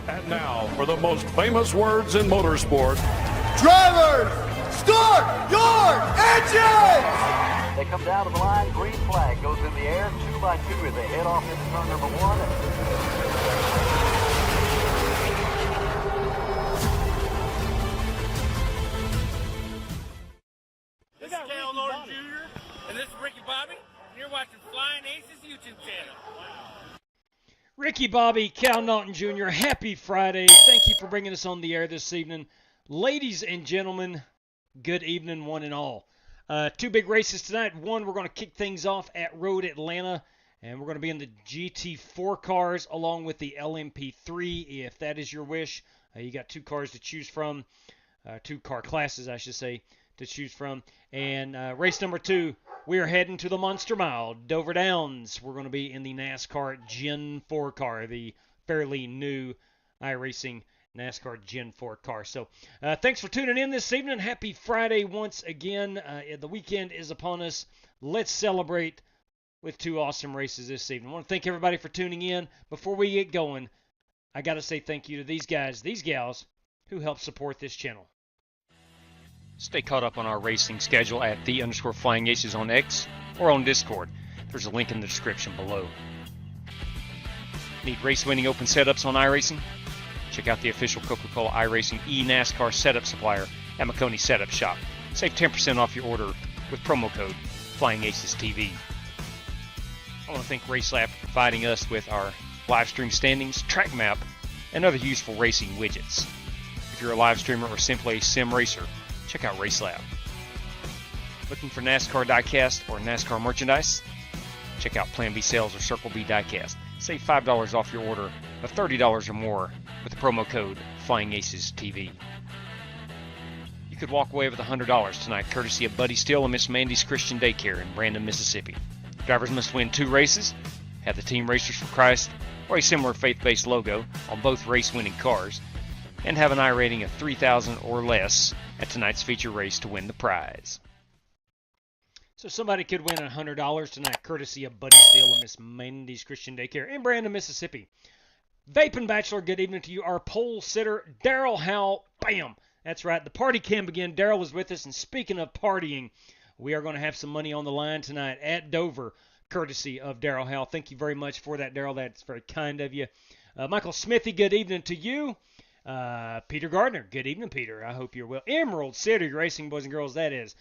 And now, for the most famous words in motorsport. Drivers, start your engines! They come down to the line, green flag goes in the air, 2 by 2 as they head off into turn number 1. This is Cal Norton Jr. and this is Ricky Bobby, and you're watching Flying Aces YouTube channel. Ricky Bobby, Cal Naughton Jr., happy Friday. Thank you for bringing us on the air this evening. Ladies and gentlemen, good evening one and all. 2 big races tonight. One, we're going to kick things off at Road Atlanta, and we're going to be in the GT4 cars along with the LMP3, if that is your wish. You got 2 cars to choose from, 2 car classes, I should say, to choose from. And race number 2, we are heading to the Monster Mile, Dover Downs. We're going to be in the NASCAR Gen 4 car, the fairly new iRacing NASCAR Gen 4 car. So thanks for tuning in this evening. Happy Friday once again. The weekend is upon us. Let's celebrate with 2 awesome races this evening. I want to thank everybody for tuning in. Before we get going, I got to say thank you to these guys, these gals, who help support this channel. Stay caught up on our racing schedule at _FlyingAces on X or on Discord. There's a link in the description below. Need race-winning open setups on iRacing? Check out the official Coca-Cola iRacing e-NASCAR setup supplier at McConey Setup Shop. Save 10% off your order with promo code FlyingAcesTV. I want to thank RaceLab for providing us with our live stream standings, track map, and other useful racing widgets. If you're a live streamer or simply a sim racer, check out RaceLab. Looking for NASCAR diecast or NASCAR merchandise? Check out Plan B Sales or Circle B Diecast. Save $5 off your order of $30 or more with the promo code FlyingAcesTV. You could walk away with $100 tonight courtesy of Buddy Steele and Miss Mandy's Christian Daycare in Brandon, Mississippi. Drivers must win 2 races, have the Team Racers for Christ or a similar faith-based logo on both race-winning cars, and have an I rating of 3,000 or less at tonight's feature race to win the prize. So somebody could win $100 tonight, courtesy of Buddy Steele and Miss Mandy's Christian Daycare in Brandon, Mississippi. Vaping Bachelor, good evening to you. Our pole sitter, Daryl Howell. Bam! That's right, the party can begin. Daryl is with us, and speaking of partying, we are going to have some money on the line tonight at Dover, courtesy of Daryl Howell. Thank you very much for that, Daryl. That's very kind of you. Michael Smithy, good evening to you. Peter Gardner, good evening, Peter. I hope you're well. Emerald City Racing, boys and girls, that is.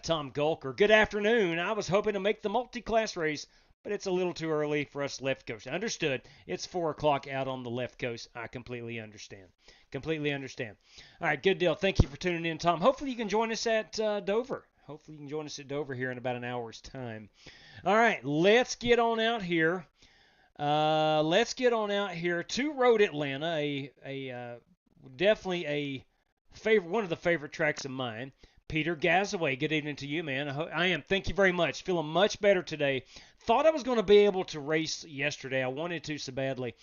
Tom Gulker, good afternoon. I was hoping to make the multi-class race, but it's a little too early for us left coast. Understood. It's 4 o'clock out on the left coast. I completely understand. Completely understand. All right, good deal. Thank you for tuning in, Tom. Hopefully you can join us at Dover. Hopefully you can join us at Dover here in about an hour's time. All right, let's get on out here. To Road Atlanta, definitely a favorite, one of the favorite tracks of mine. Peter Gazaway, good evening to you, man. I am. Thank you very much. Feeling much better today. Thought I was going to be able to race yesterday. I wanted to so badly.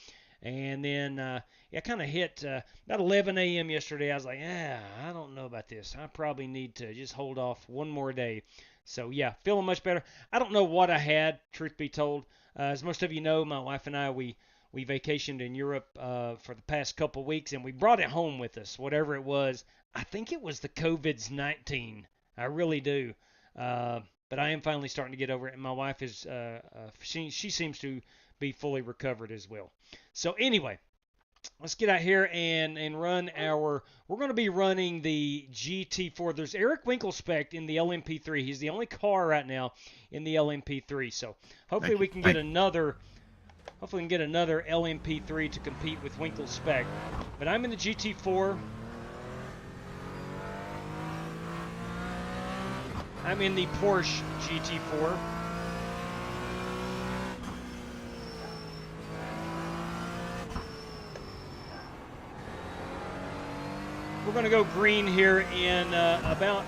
And then I kind of hit about 11 a.m. yesterday. I was like, I don't know about this. I probably need to just hold off one more day. So, yeah, feeling much better. I don't know what I had, truth be told. As most of you know, my wife and I, we vacationed in Europe for the past couple weeks, and we brought it home with us, whatever it was. I think it was the COVID-19. I really do. But I am finally starting to get over it, and my wife is she seems to be fully recovered as well. So anyway, let's get out here and run our. We're going to be running the GT4. There's Eric Winkelspect in the LMP3. He's the only car right now in the LMP3. So hopefully we can get another. Hopefully we can get another LMP3 to compete with Winkelspect. But I'm in the GT4. I'm in the Porsche GT4. We're going to go green here in about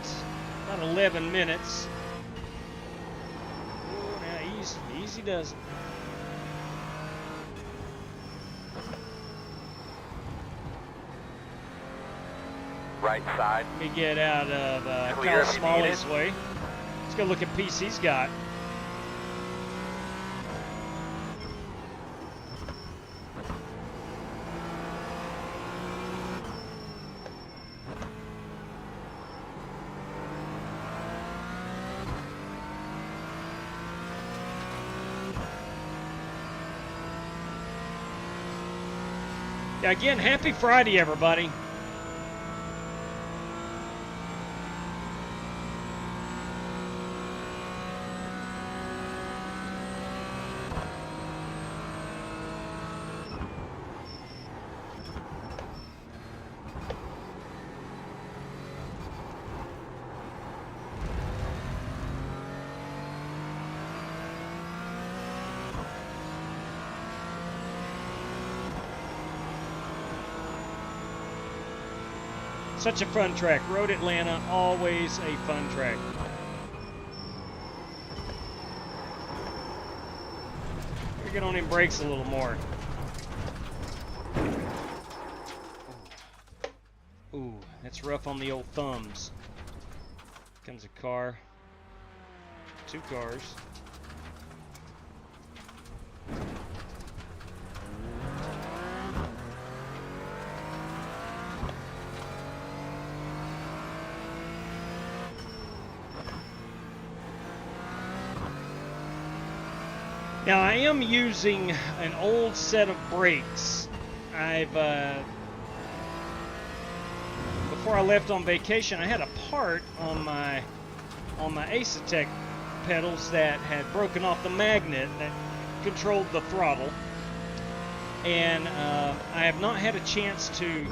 11 minutes. Oh, now easy does it. Right side. Let me get out of Kyle Smalley's way. Let's go look at piece he's got. Yeah, again, happy Friday, everybody. Such a fun track. Road Atlanta, always a fun track. We're get on in brakes a little more. Ooh, that's rough on the old thumbs. Comes a car. 2 cars. Now I am using an old set of brakes. I've before I left on vacation, I had a part on my Acetec pedals that had broken off the magnet that controlled the throttle, and I have not had a chance to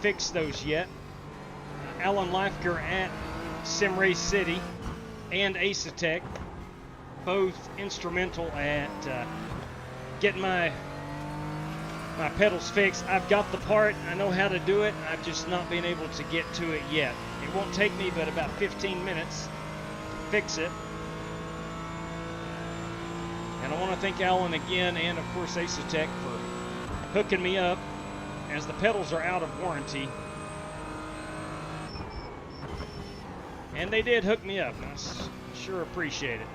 fix those yet. Alan Leifker at Sim Race City and Acetec, both instrumental at getting my pedals fixed. I've got the part, I know how to do it, I've just not been able to get to it yet. It won't take me but about 15 minutes to fix it. And I want to thank Alan again, and of course Acetec, for hooking me up, as the pedals are out of warranty. And they did hook me up, and I sure appreciate it.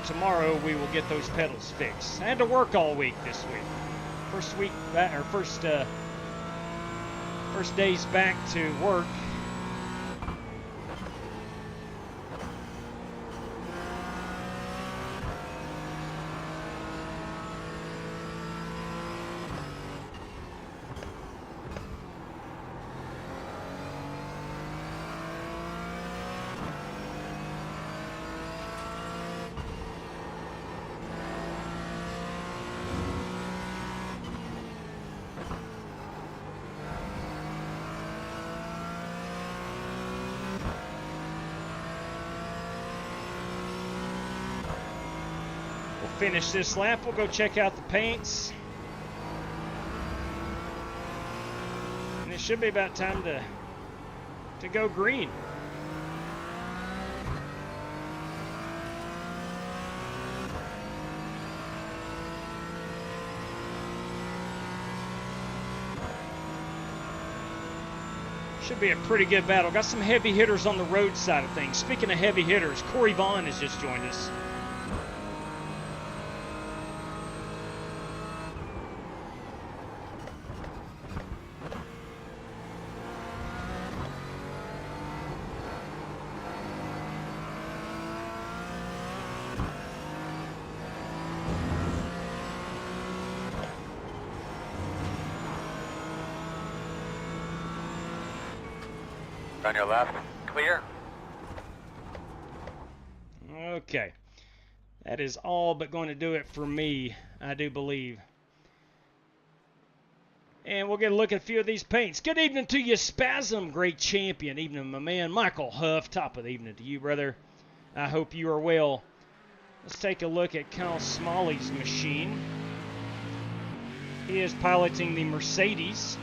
Tomorrow we will get those pedals fixed. I had to work all week this week. First week back, or first days back to work. Finish this lap, we'll go check out the paints, and it should be about time to go green. Should be a pretty good battle. Got some heavy hitters on the road side of things. Speaking of heavy hitters, Corey Vaughn has just joined us. On your left, clear. Okay. That is all but going to do it for me, I do believe. And we'll get a look at a few of these paints. Good evening to you, Spasm. Great champion. Evening, my man. Michael Huff. Top of the evening to you, brother. I hope you are well. Let's take a look at Kyle Smalley's machine. He is piloting the Mercedes.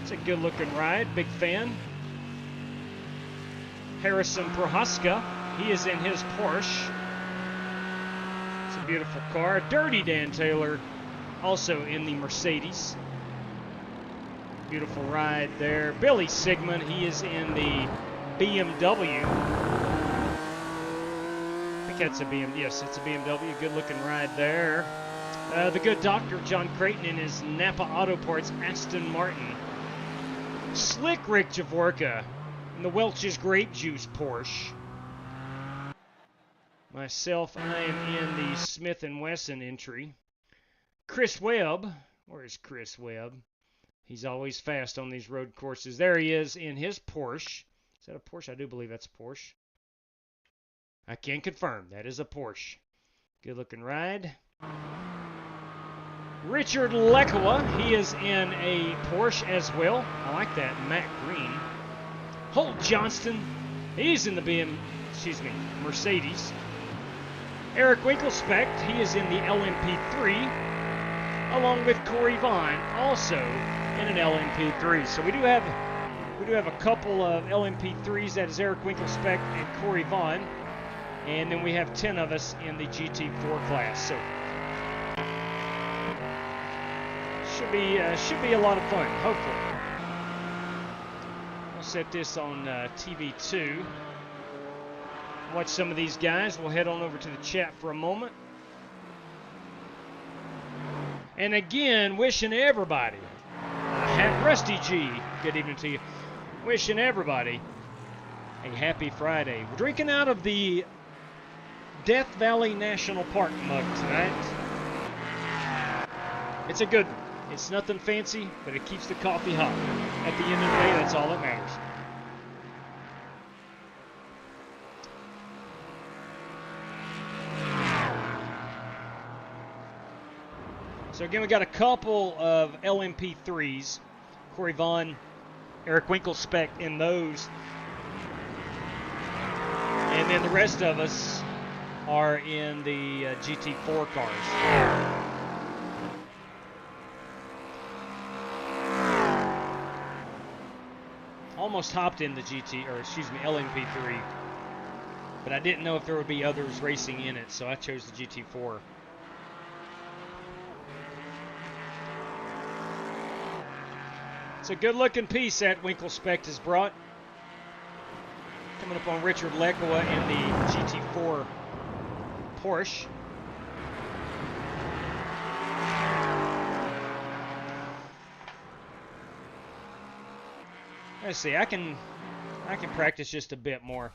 It's a good-looking ride. Big fan. Harrison Prohaska, he is in his Porsche. It's a beautiful car. Dirty Dan Taylor, also in the Mercedes. Beautiful ride there. Billy Sigmund, he is in the BMW. I think that's a BMW. Yes, it's a BMW. Good looking ride there. The good doctor, John Creighton, in his Napa Auto Parts Aston Martin. Slick Rick Javorka in the Welch's Grape Juice Porsche. Myself, I am in the Smith & Wesson entry. Chris Webb, where is Chris Webb? He's always fast on these road courses. There he is in his Porsche. Is that a Porsche? I do believe that's a Porsche. I can confirm that is a Porsche. Good looking ride. Richard Lekowa, he is in a Porsche as well. I like that, matte green. Holt Johnston, he's in the Mercedes. Eric Winkelspect, he is in the LMP3, along with Corey Vaughn, also in an LMP3. So we do have a couple of LMP3s. That is Eric Winkelspect and Corey Vaughn, and then we have 10 of us in the GT4 class. So should be a lot of fun, hopefully. I'll set this on TV2. Watch some of these guys. We'll head on over to the chat for a moment. And again, wishing everybody, Rusty G, good evening to you. Wishing everybody a happy Friday. We're drinking out of the Death Valley National Park mug tonight. It's a good one. It's nothing fancy, but it keeps the coffee hot. At the end of the day, that's all that matters. So again, we got a couple of LMP3s. Corey Vaughn, Eric Winkelspect in those. And then the rest of us are in the GT4 cars. Almost hopped in the LMP3, but I didn't know if there would be others racing in it, so I chose the GT4. It's a good-looking piece that Winkelspect has brought. Coming up on Richard Lekowa in the GT4 Porsche. Let's see, I can practice just a bit more.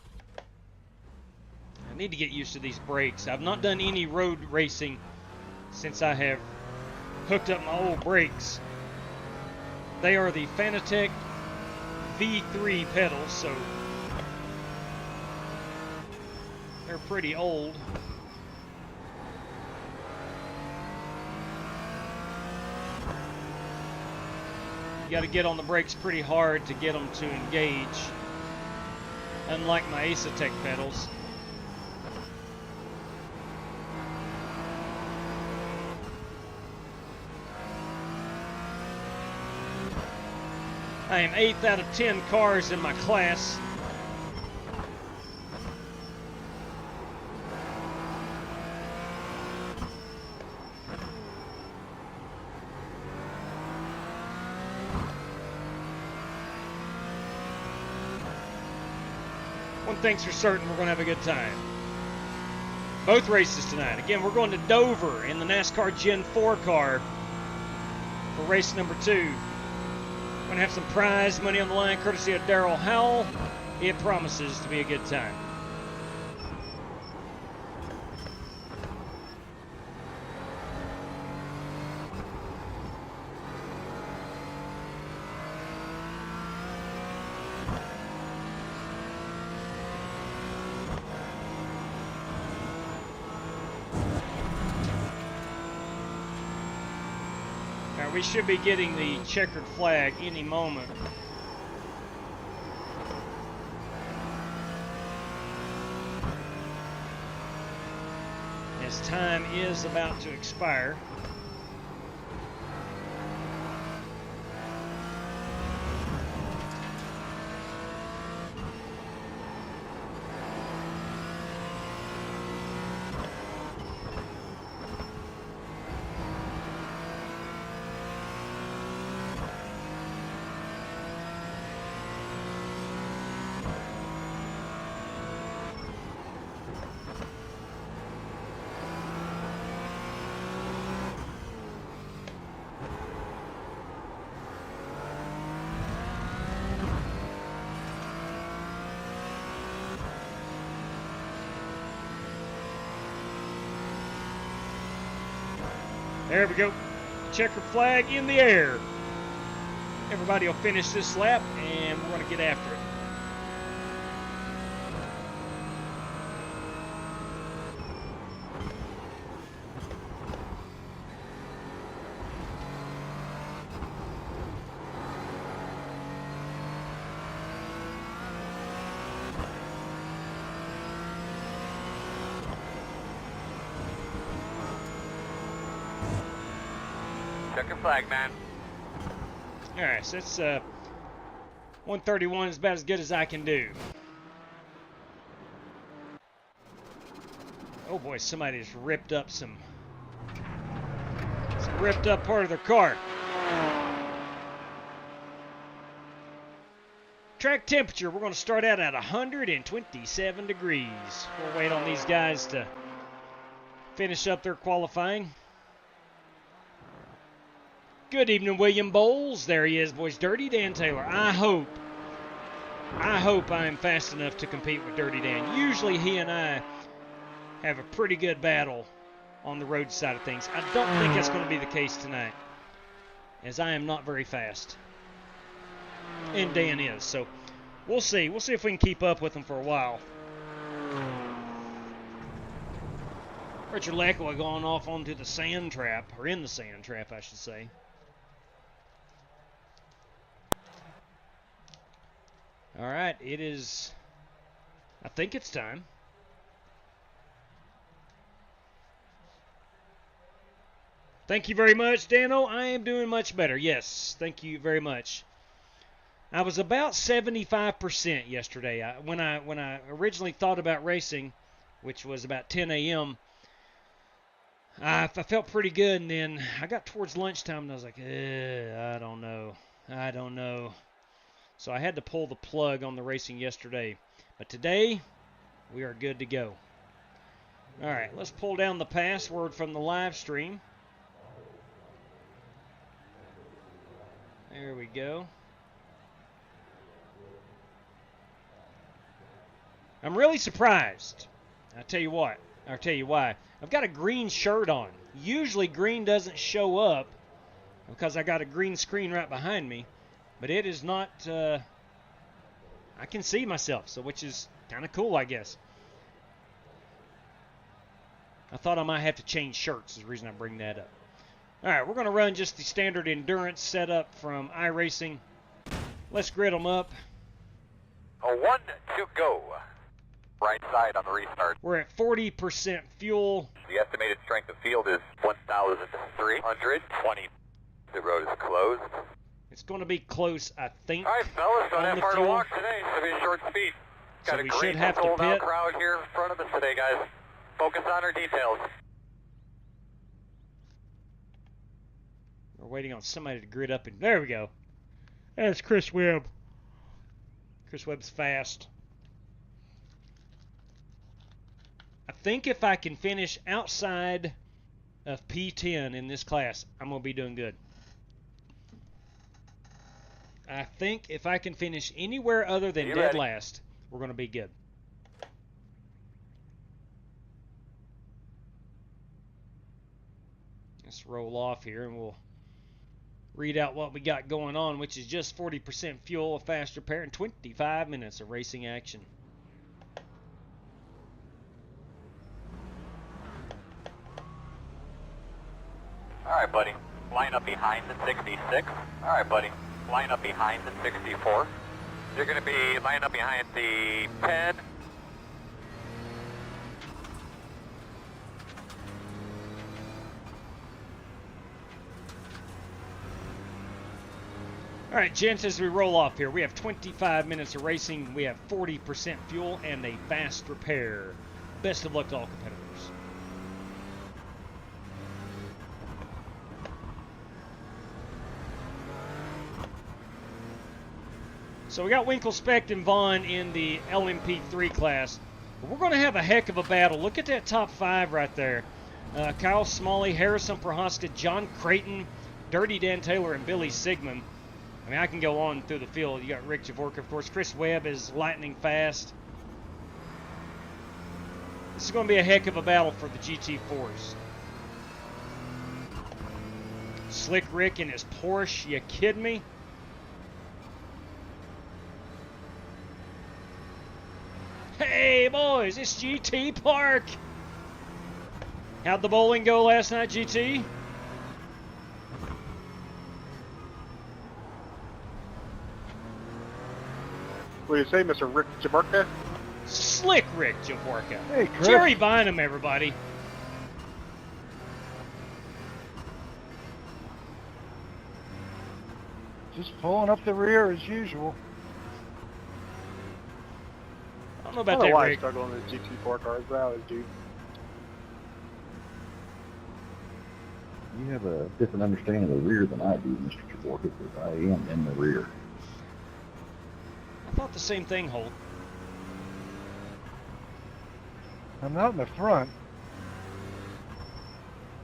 I need to get used to these brakes. I've not done any road racing since I have hooked up my old brakes. They are the Fanatec V3 pedals, so they're pretty old. You got to get on the brakes pretty hard to get them to engage, unlike my Acetec pedals. I am 8th out of 10 cars in my class. One thing's for certain, we're going to have a good time. Both races tonight. Again, we're going to Dover in the NASCAR Gen 4 car for race number 2. We're going to have some prize money on the line courtesy of Daryl Howell. It promises to be a good time. We should be getting the checkered flag any moment. As time is about to expire. There we go. Checkered flag in the air. Everybody will finish this lap, and we're going to get after it. Check your flag, man. Alright, so it's 131 is about as good as I can do. Oh boy, somebody just ripped up some ripped up part of their car. Track temperature, we're going to start out at 127 degrees. We'll wait on these guys to finish up their qualifying. Good evening, William Bowles. There he is, boys. Dirty Dan Taylor. I hope I am fast enough to compete with Dirty Dan. Usually he and I have a pretty good battle on the road side of things. I don't think that's going to be the case tonight, as I am not very fast. And Dan is, so we'll see. We'll see if we can keep up with him for a while. Richard Leckow going off onto the sand trap, or in the sand trap, I should say. All right, it is, I think it's time. Thank you very much, Dano. I am doing much better. Yes, thank you very much. I was about 75% yesterday. When I originally thought about racing, which was about 10 a.m., I felt pretty good, and then I got towards lunchtime, and I was like, I don't know. So I had to pull the plug on the racing yesterday. But today, we are good to go. All right, let's pull down the password from the live stream. There we go. I'm really surprised. I'll tell you what. I'll tell you why. I've got a green shirt on. Usually green doesn't show up because I got a green screen right behind me. But it is not, I can see myself, so which is kind of cool, I guess. I thought I might have to change shirts is the reason I bring that up. All right, we're going to run just the standard endurance setup from iRacing. Let's grid them up. A 1 to go. Right side on the restart. We're at 40% fuel. The estimated strength of field is 1,320. The road is closed. It's going to be close, I think. All right, fellas, don't have far to fuel. walk today. It's going to be short speed. So Got a we great should have to sold-out pit. crowd here in front of us today, guys. Focus on our details. We're waiting on somebody to grid up, and there we go. That's Chris Webb. Chris Webb's fast. I think if I can finish outside of P10 in this class, I'm going to be doing good. I think if I can finish anywhere other than dead last, we're going to be good. Let's roll off here and we'll read out what we got going on, which is just 40% fuel, a fast repair, and 25 minutes of racing action. All right, buddy. Line up behind the 66. All right, buddy. Line up behind the 64. You're going to be lined up behind the 10. All right, gents, as we roll off here, we have 25 minutes of racing. We have 40% fuel and a fast repair. Best of luck to all competitors. So we got Winkle, Specht, and Vaughn in the LMP3 class. We're going to have a heck of a battle. Look at that top five right there. Kyle Smalley, Harrison Prohaska, John Creighton, Dirty Dan Taylor, and Billy Sigmund. I mean, I can go on through the field. You got Rick Javorka, of course. Chris Webb is lightning fast. This is going to be a heck of a battle for the GT4s. Slick Rick in his Porsche. You kidding me? Hey boys, it's GT Park. How'd the bowling go last night, GT? What do you say, Mr. Rick Jabarka? Slick Rick Javorka. Hey, Chris. Jerry Bynum, everybody. Just pulling up the rear as usual. I don't know I about don't know that, why I Rick. struggle on the GT4 cars, but I always do. You have a different understanding of the rear than I do, Mr. Javorka, because I am in the rear. I thought the same thing, Holt. I'm not in the front.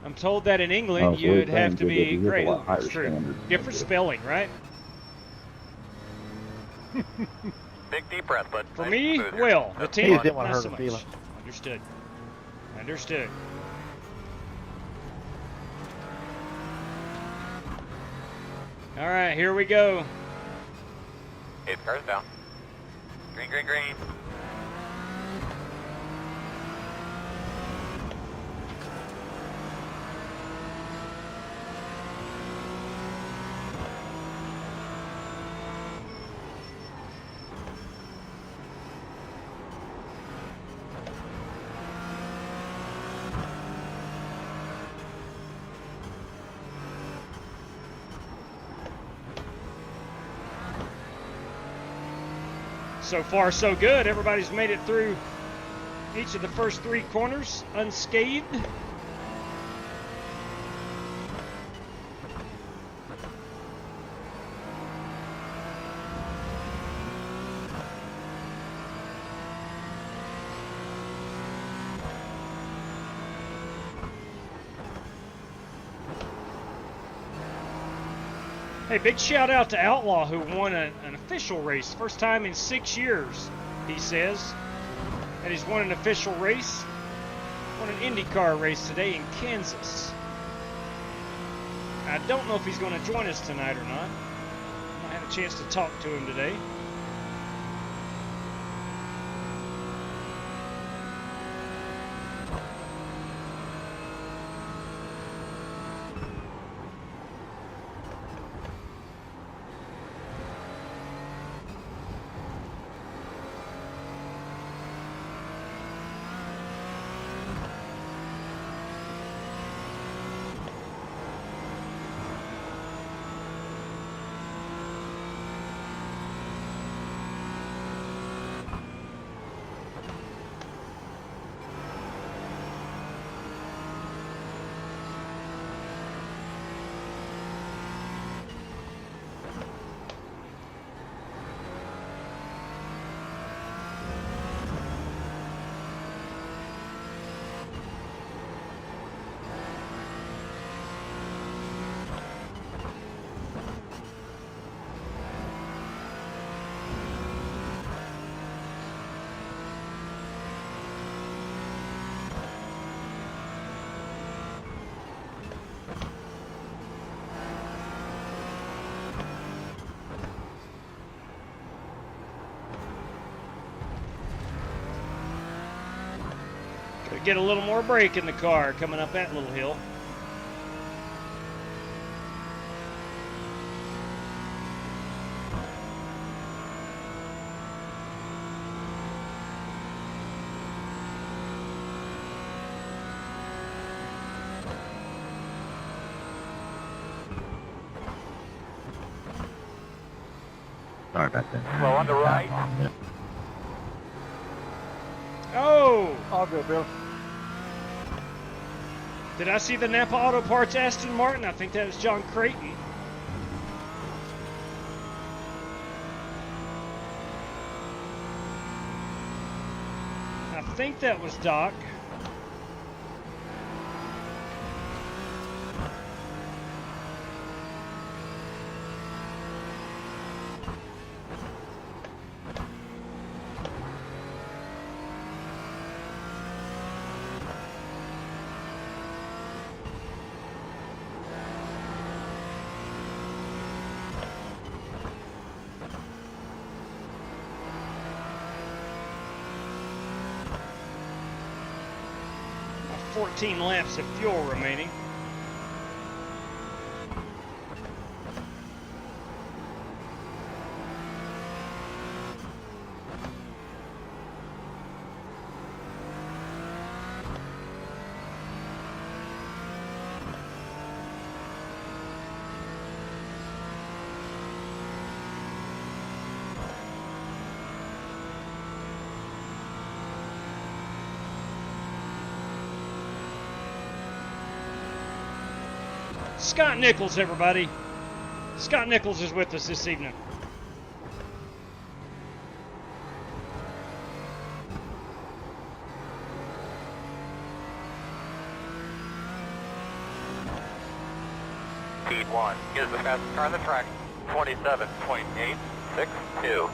I'm told that in England Oh, so you'd he's have to saying be that he has a great. lot higher That's true. standards than Different I do. spelling, right? Big deep breath, bud. For Nice me, and smooth here. well, the That's team, He just didn't want to not hurt so her much. feelings. Understood. Understood. All right, here we go. 8 cars down. Green, green, green. So far, so good. Everybody's made it through each of the first 3 corners unscathed. Hey, big shout out to Outlaw, who won an official race. First time in 6 years, he says. And he's won an official race. Won an IndyCar race today in Kansas. I don't know if he's going to join us tonight or not. I had a chance to talk to him today. Could get a little more brake in the car coming up that little hill. Sorry about that. Slow on the right. Yeah. Oh! All good, Bill. Did I see the Napa Auto Parts Aston Martin? I think that was John Creighton. I think that was Doc. 14 laps of fuel remaining. Scott Nichols, everybody. Scott Nichols is with us this evening. Speed 1 is the fastest car on the track. 27.862.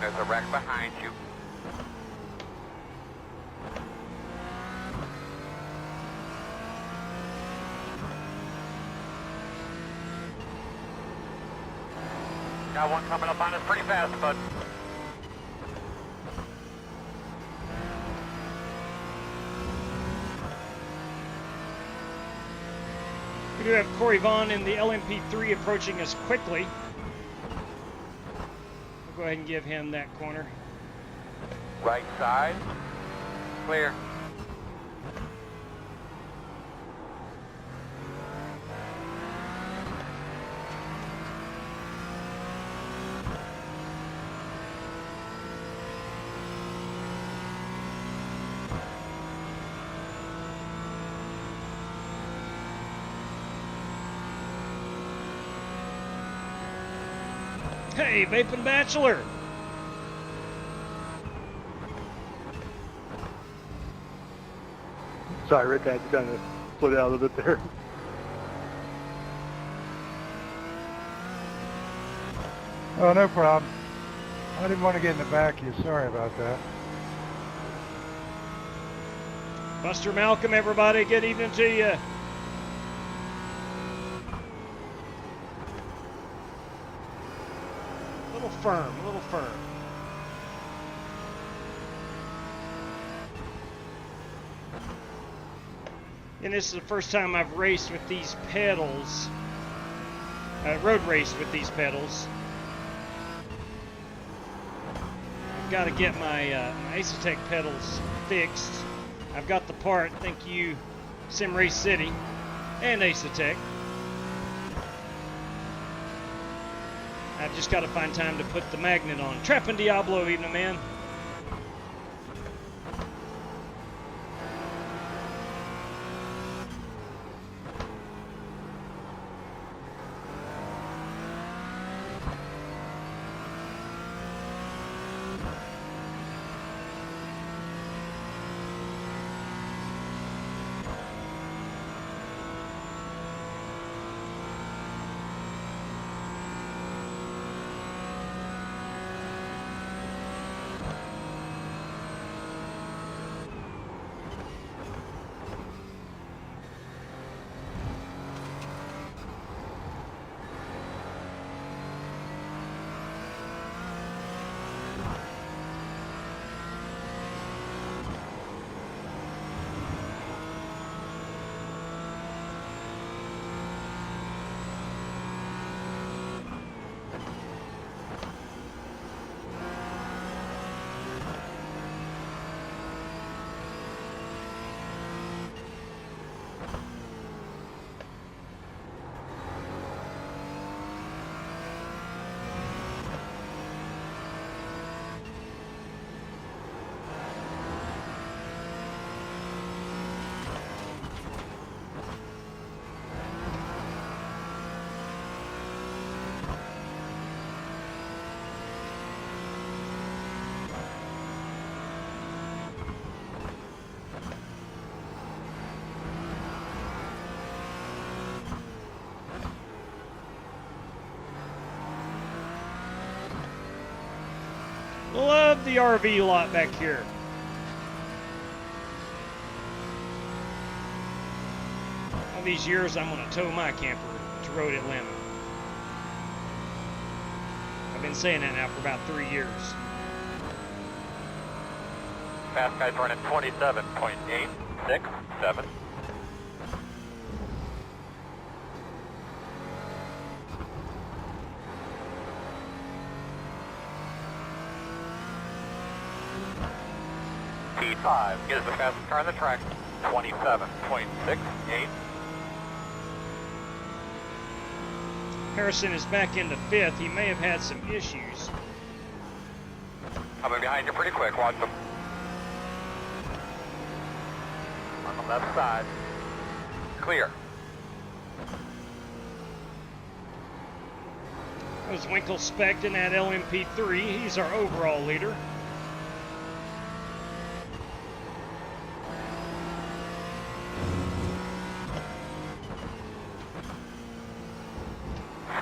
There's a wreck behind you. Got one coming up on us pretty fast, bud. We do have Corey Vaughn in the LMP3 approaching us quickly. We'll go ahead and give him that corner. Right side. Clear. Hey, Vaping Bachelor! Sorry, Rick, I had to kind of slow down a little bit there. Oh, no problem. I didn't want to get in the back of you. Sorry about that. Buster Malcolm, everybody, good evening to you. A little firm, a little firm. And this is the first time I've raced with these pedals, road raced with these pedals. I've got to get my, my Acetec pedals fixed. I've got the part, thank you, Sim Race City and Acetec. I've just got to find time to put the magnet on. Trapping Diablo, evening, man. Love the RV lot back here. of these years, I'm going to tow my camper to Road Atlanta. I've been saying that now for about 3 years. Fast guy's running 27.867. P5 is the fastest car on the track, 27.68. Harrison is back into 5th. He may have had some issues. Coming behind you pretty quick, watch them. On the left side. Clear. That was Winkle Specht in that LMP3. He's our overall leader.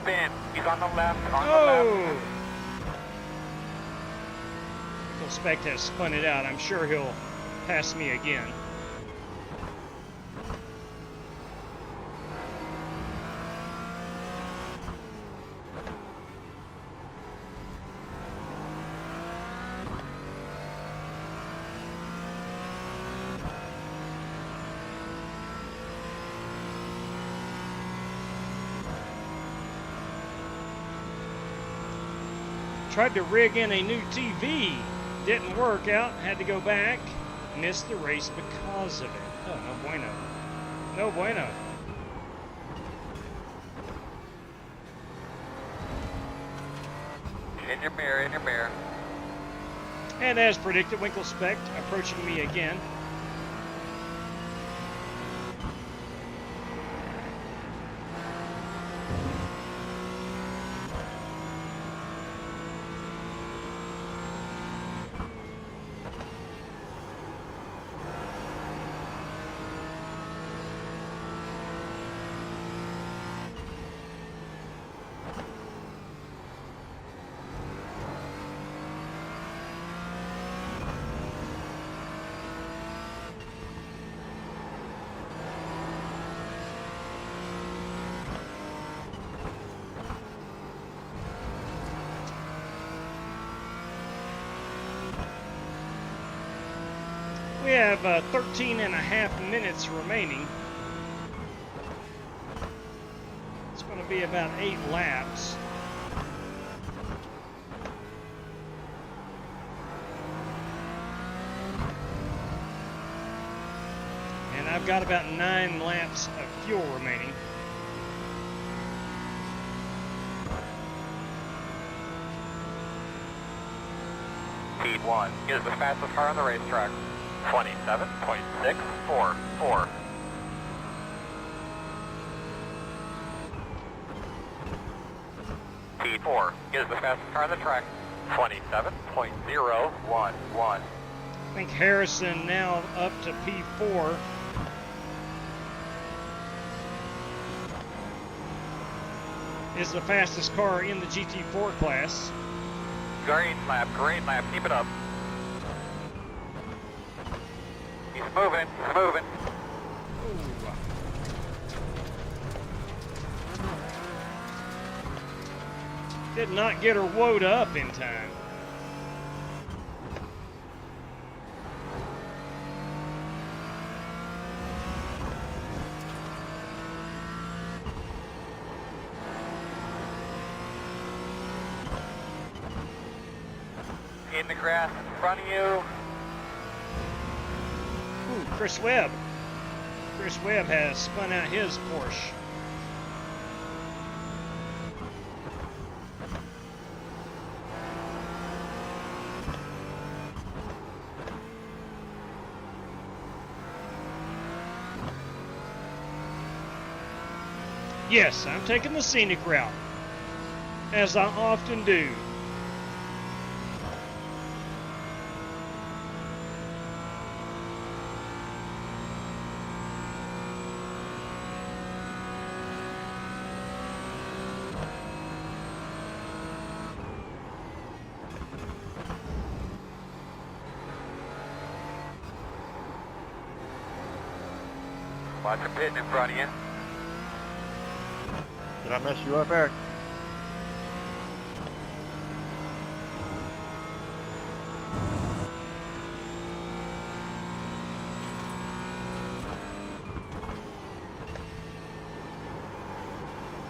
Spin. He's on the left, on the Oh! left. Winkle Specht has spun it out. I'm sure he'll pass me again. Tried to rig in a new TV. Didn't work out. Had to go back. Missed the race because of it. Oh, no bueno. No bueno. In your mirror, in your mirror. And as predicted, Winkle Specht approaching me again. We have 13 and a half minutes remaining. It's going to be about 8 laps. And I've got about 9 laps of fuel remaining. P1 is the fastest car on the racetrack. 27.644. P4 is the fastest car on the track. 27.011. I think Harrison now up to P4. Is the fastest car in the GT4 class. Green lap, keep it up. He's moving, he's moving. Did not get her woed up in time. In the grass in front of you. Ooh, Chris Webb. Chris Webb has spun out his Porsche. Yes, I'm taking the scenic route, as I often do. Watch the pit in front of you. Did I mess you up, Eric?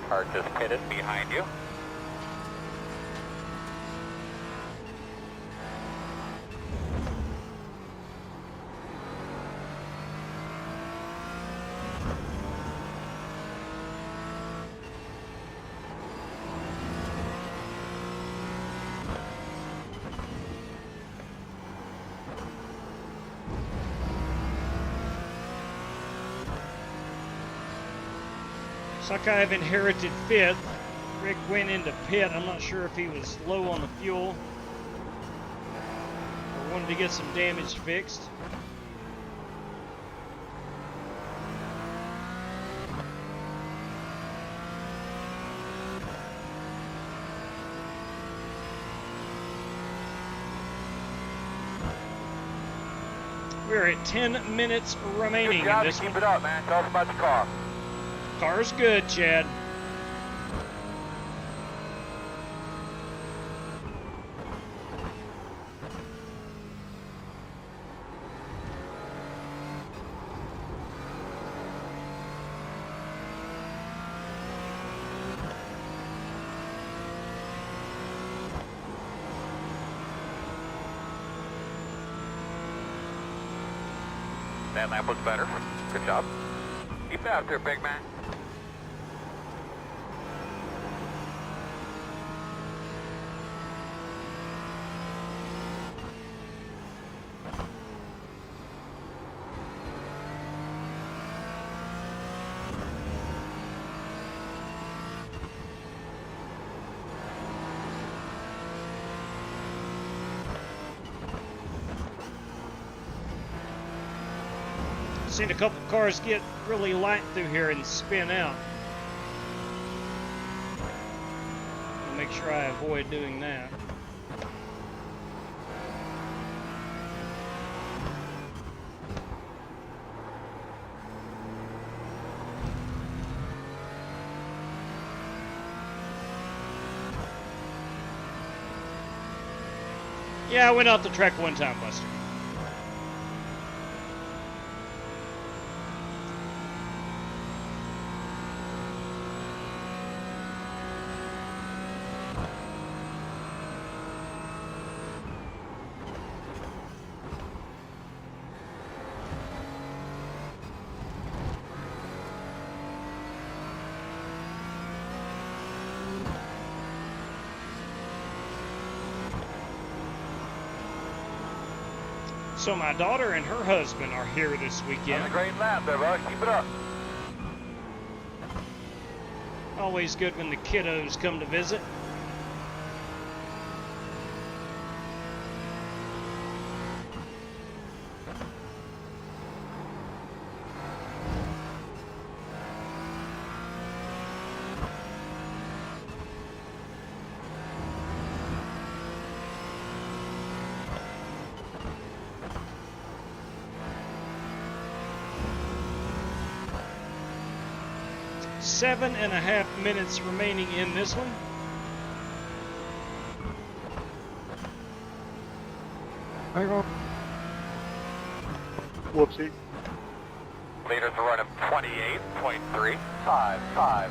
Car just pitted behind you. Looks like I've inherited fifth. Rick went into pit. I'm not sure if he was low on the fuel or wanted to get some damage fixed. We're at 10 minutes remaining Good job, in this keep one. it up, man. Tell us about the car. Car's good, Chad. That lap was better. Good job. Keep it out there, big man. Seen a couple cars get really light through here and spin out. I'll make sure I avoid doing that. Yeah, I went out the track one time, Buster. So my daughter and her husband are here this weekend. That's a great lap there, bud. Keep it up. Always good when the kiddos come to visit. Seven and a half minutes remaining in this one. Hang on. Whoopsie. Leaders are running 28.355.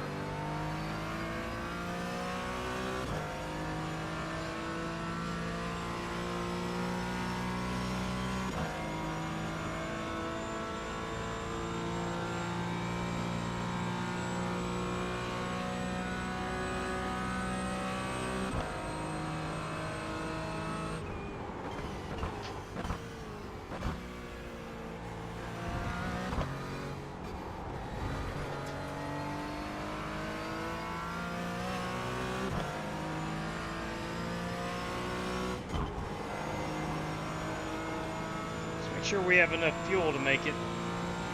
Make sure we have enough fuel to make it.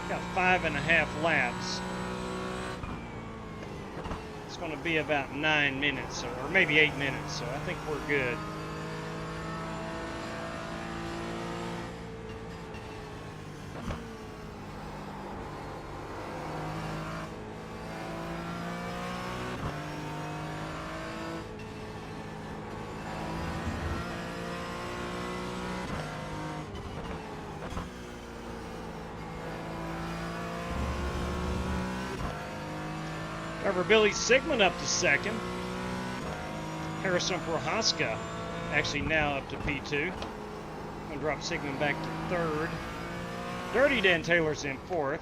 Got 5.5 laps. It's going to be about 9 minutes, or maybe 8 minutes, so I think we're good. However, Billy Sigmund up to second. Harrison Prohaska actually now up to P2. Gonna drop Sigmund back to third. Dirty Dan Taylor's in fourth.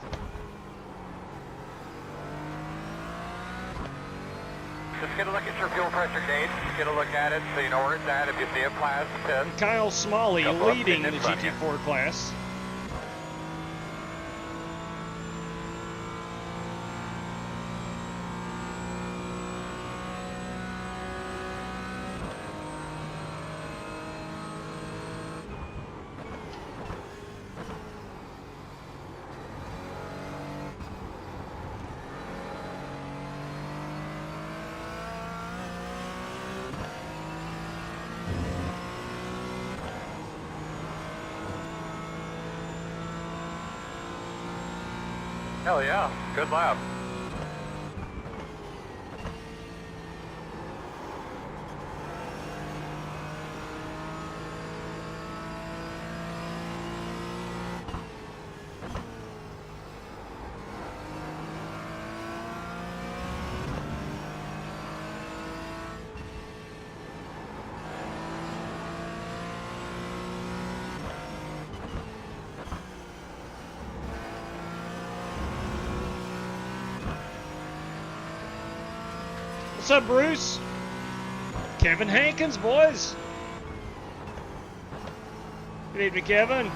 Just get a look at your fuel pressure gauge. Just get a look at it so you know where it's at. If you see it, class 10. Kyle Smalley Jump up, leading the in front of you. GT4 class. Hell yeah, good lap. What's up, Bruce? Kevin Hankins, boys. Good evening, Kevin.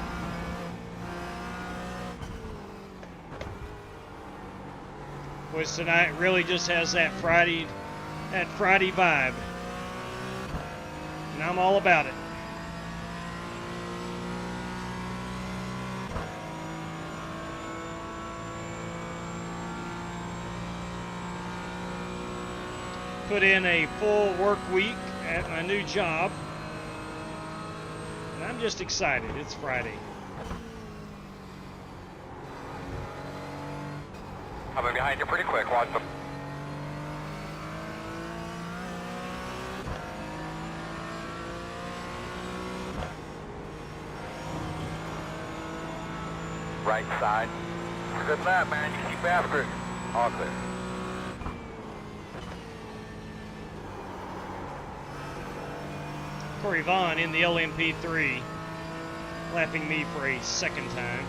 Boys, tonight really just has that Friday vibe. And I'm all about it. Put in a full work week at my new job, and I'm just excited. It's Friday. Coming behind you pretty quick, watch them. Right side. Good lap, man. You keep after it. All clear. Corey Vaughn in the LMP3, lapping me for a second time.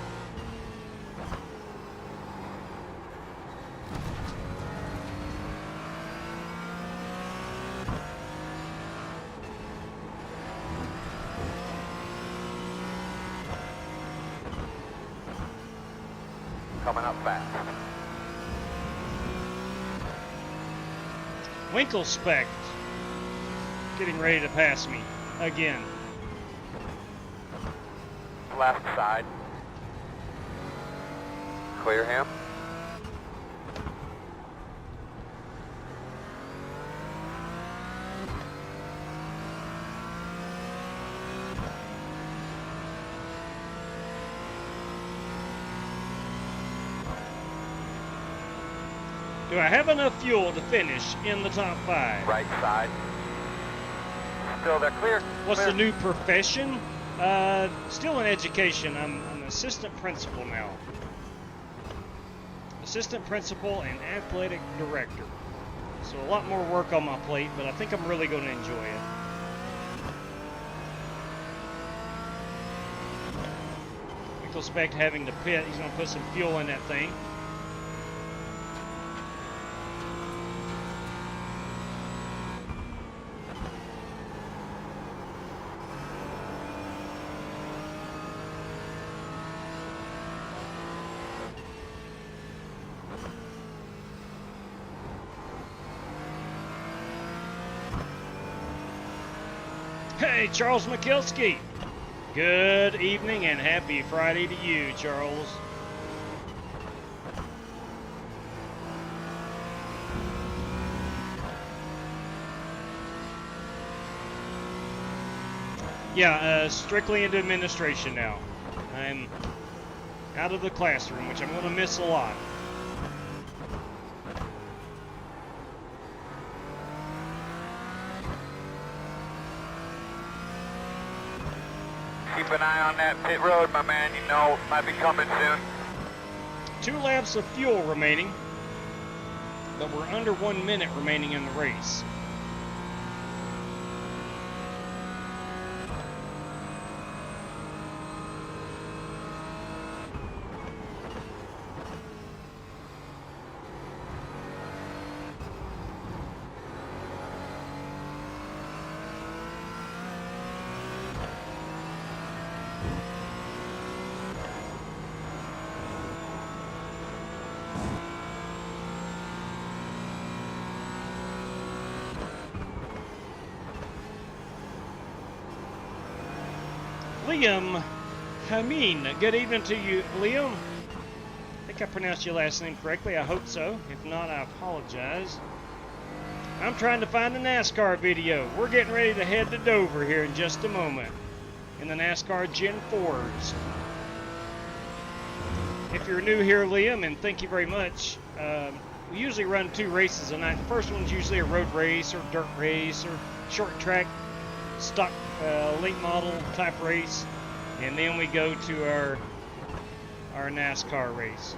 Coming up fast. Winkelspect getting ready to pass me again. Left side. Clear him. Do I have enough fuel to finish in the top 5? Right side. Still there, clear. What's clear. the new profession? Still in education. I'm an assistant principal now. Assistant principal and athletic director. So a lot more work on my plate, but I think I'm really going to enjoy it. Winkelspect having to pit. He's going to put some fuel in that thing. Hey, Charles McKelski. Good evening and happy Friday to you, Charles. Yeah, strictly into administration now. I'm out of the classroom, which I'm going to miss a lot. Keep an eye on that pit road, my man. You know, might be coming soon. 2 laps of fuel remaining. but we're under 1 minute remaining in the race. Liam Hameen. Good evening to you, Liam. I think I pronounced your last name correctly. I hope so. If not, I apologize. I'm trying to find the NASCAR video. We're getting ready to head to Dover here in just a moment in the NASCAR Gen 4s. If you're new here, Liam, and thank you very much, we usually run 2 races a night. The first one's usually a road race or dirt race or short track stock late model type race, and then we go to our NASCAR race.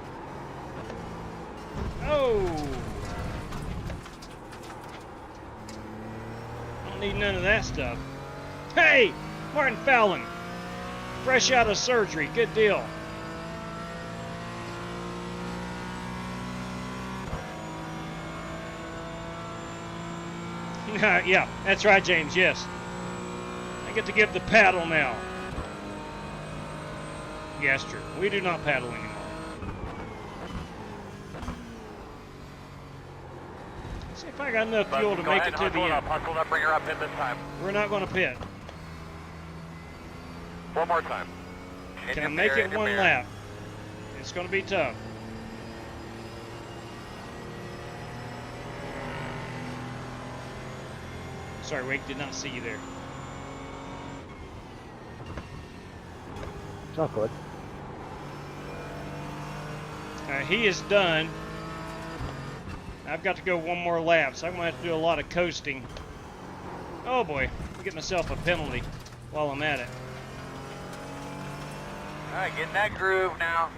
Oh, don't need none of that stuff. Hey, Martin Fallon, fresh out of surgery, good deal. Yeah, that's right, James, yes. I get to give the paddle now. Yes, true. We do not paddle anymore. Let's see if I got enough fuel to make it to the end. Hustle up, bring her up in this time. We're not going to pit. One more time. Can I make it one lap? It's going to be tough. Sorry, Wake, did not see you there. It's not good. He is done. I've got to go one more lap, so I'm going to have to do a lot of coasting. Oh boy, I'll get myself a penalty while I'm at it. Alright, get in that groove now.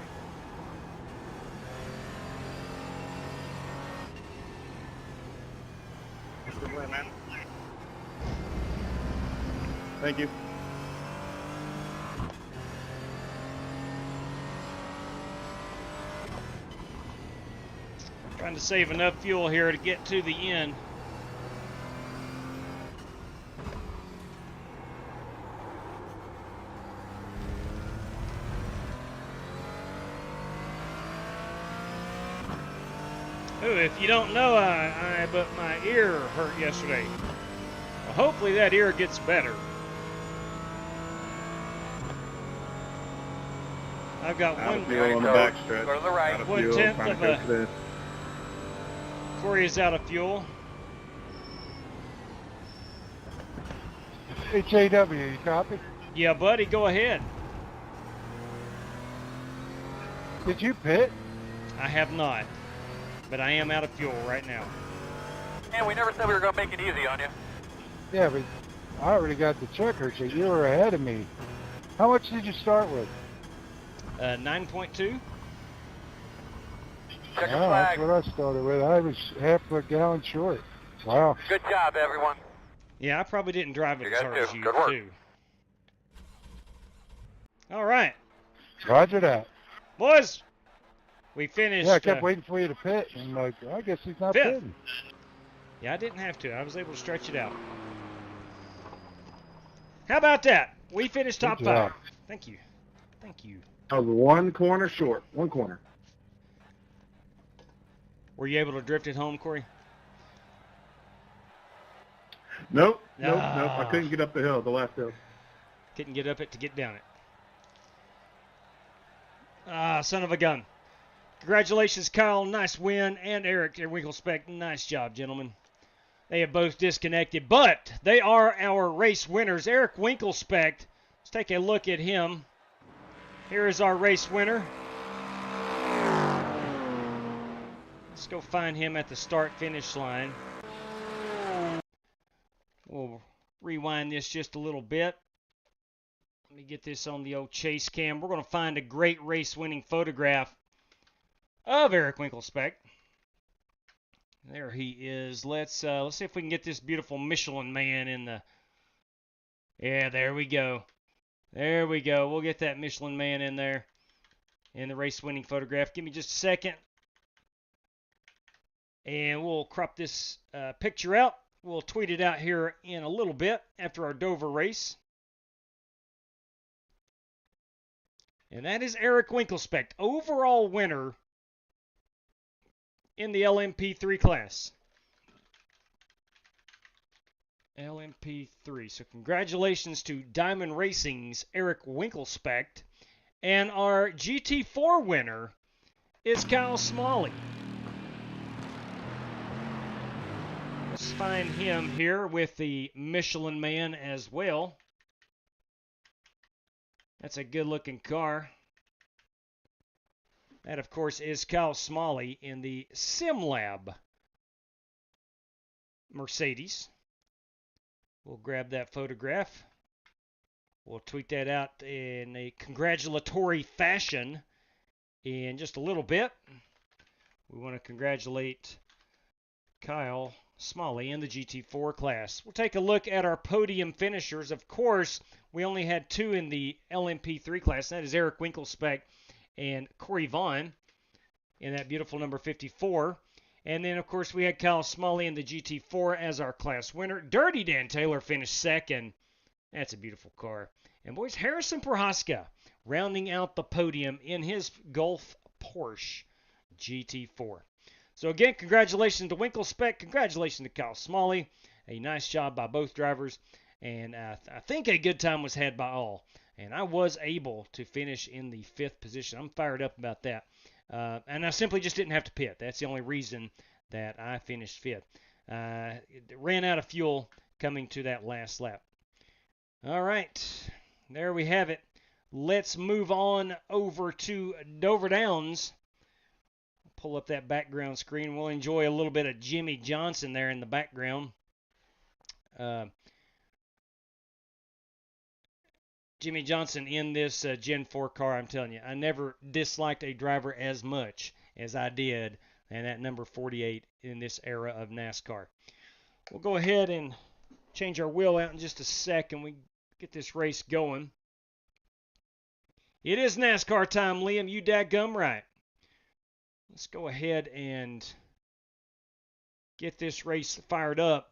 Thank you. Trying to save enough fuel here to get to the end. Ooh, if you don't know, but my ear hurt yesterday. Well, hopefully that ear gets better. I've got On the back stretch. Go to the right. 1/10 of a... Corey is out of fuel. HAW, you copy? Yeah, buddy, go ahead. Did you pit? I have not, but I am out of fuel right now. And we never said we were going to make it easy on you. Yeah, but I already got the checker, so you were ahead of me. How much did you start with? 9.2. Check your Oh, flag. that's what I started with. I was half a gallon short. Wow. Good job, everyone. Yeah, I probably didn't drive it You as got hard to. as you Good work. too. All right, Roger that. boys, we finished. Yeah, I kept waiting for you to pit, and like, I guess he's not Fifth. pitting. Yeah, I didn't have to. I was able to stretch it out. How about that? We finished top Good job. 5. Thank you. Thank you. I was 1 corner short. 1 corner. Were you able to drift it home, Corey? Nope. Ah. I couldn't get up the hill, the last hill. Couldn't get up it to get down it. Ah, son of a gun. Congratulations, Kyle. Nice win. And Eric Winklespect. Nice job, gentlemen. They have both disconnected, but they are our race winners. Eric Winklespect. Let's take a look at him. Here is our race winner. Let's go find him at the start-finish line. We'll rewind this just a little bit. Let me get this on the old chase cam. We're going to find a great race-winning photograph of Eric Winklespect. There he is. Let's see if we can get this beautiful Michelin man in the. Yeah, there we go. There we go. We'll get that Michelin man in there in the race-winning photograph. Give me just a second, and we'll crop this picture out. We'll tweet it out here in a little bit after our Dover race. And that is Eric Winkelspect, overall winner in the LMP3 class. LMP3. So congratulations to Diamond Racing's Eric Winkelspect. And our GT4 winner is Kyle Smalley. Let's find him here with the Michelin man as well. That's a good-looking car. That, of course, is Kyle Smalley in the SimLab Mercedes. We'll grab that photograph. We'll tweet that out in a congratulatory fashion in just a little bit. We want to congratulate Kyle Smalley in the GT4 class. We'll take a look at our podium finishers. Of course, we only had two in the LMP3 class. That is Eric Winkelspect and Corey Vaughn in that beautiful number 54. And then, of course, we had Kyle Smalley in the GT4 as our class winner. Dirty Dan Taylor finished second. That's a beautiful car. And, boys, Harrison Prohaska rounding out the podium in his Gulf Porsche GT4. So, again, congratulations to Winkelspect. Congratulations to Kyle Smalley. A nice job by both drivers. And I think a good time was had by all. And I was able to finish in the 5th position. I'm fired up about that. And I simply just didn't have to pit. That's the only reason that I finished 5th. Ran out of fuel coming to that last lap. All right. There we have it. Let's move on over to Dover Downs. Pull up that background screen. We'll enjoy a little bit of Jimmy Johnson there in the background. Jimmy Johnson in this Gen 4 car, I'm telling you, I never disliked a driver as much as I did, and that number 48 in this era of NASCAR. We'll go ahead and change our wheel out in just a second. We get this race going. It is NASCAR time, Liam. You dadgum right. Let's go ahead and get this race fired up.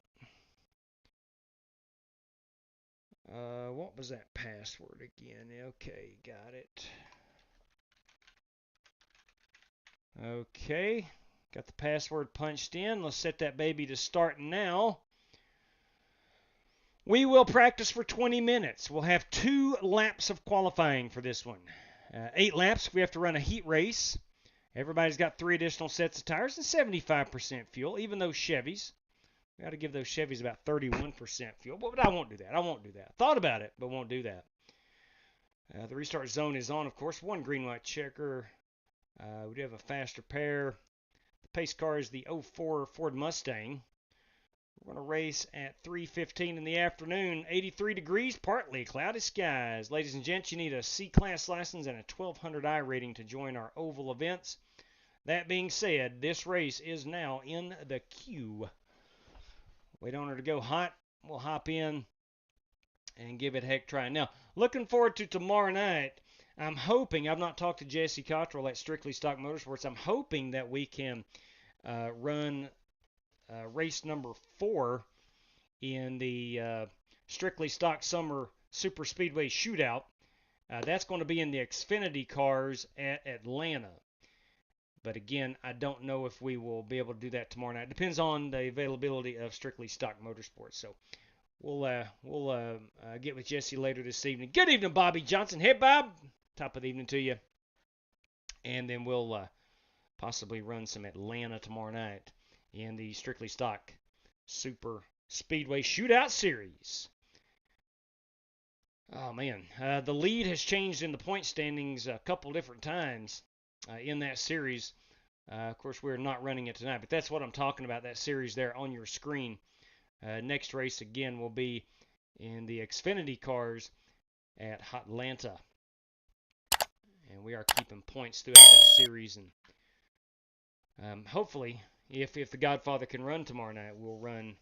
What was that password again? Okay, got it. Okay, got the password punched in. Let's set that baby to start now. We will practice for 20 minutes. We'll have 2 laps of qualifying for this one. 8 laps if we have to run a heat race. Everybody's got 3 additional sets of tires and 75% fuel, even those Chevys. We got to give those Chevys about 31% fuel, but I won't do that. I won't do that. Thought about it, but won't do that. The restart zone is on, of course. 1 green-white checker. We do have a faster pair. The pace car is the 04 Ford Mustang. We're going to race at 3:15 in the afternoon. 83 degrees, partly cloudy skies. Ladies and gents, you need a C-Class license and a 1200 I rating to join our oval events. That being said, this race is now in the queue. Wait on her to go hot. We'll hop in and give it a heck try. Now, looking forward to tomorrow night. I'm hoping, I've not talked to Jesse Cottrell at Strictly Stock Motorsports. I'm hoping that we can run race number 4 in the Strictly Stock Summer Super Speedway Shootout. That's going to be in the Xfinity cars at Atlanta. But again, I don't know if we will be able to do that tomorrow night. It depends on the availability of Strictly Stock Motorsports. So we'll get with Jesse later this evening. Good evening, Bobby Johnson. Hey, Bob. Top of the evening to you. And then we'll possibly run some Atlanta tomorrow night in the Strictly Stock Super Speedway Shootout Series. Oh, man. The lead has changed in the point standings a couple different times. In that series. Of course, we're not running it tonight, but that's what I'm talking about, that series there on your screen. Next race, again, will be in the Xfinity cars at Atlanta. And we are keeping points throughout that series. And hopefully, if the Godfather can run tomorrow night, we'll run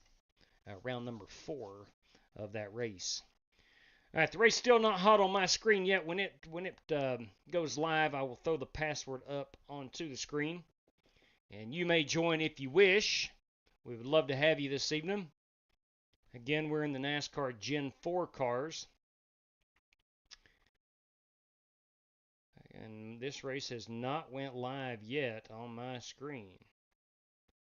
round number 4 of that race. All right, the race is still not hot on my screen yet. When it goes live, I will throw the password up onto the screen, and you may join if you wish. We would love to have you this evening. Again, we're in the NASCAR Gen 4 cars. And this race has not went live yet on my screen.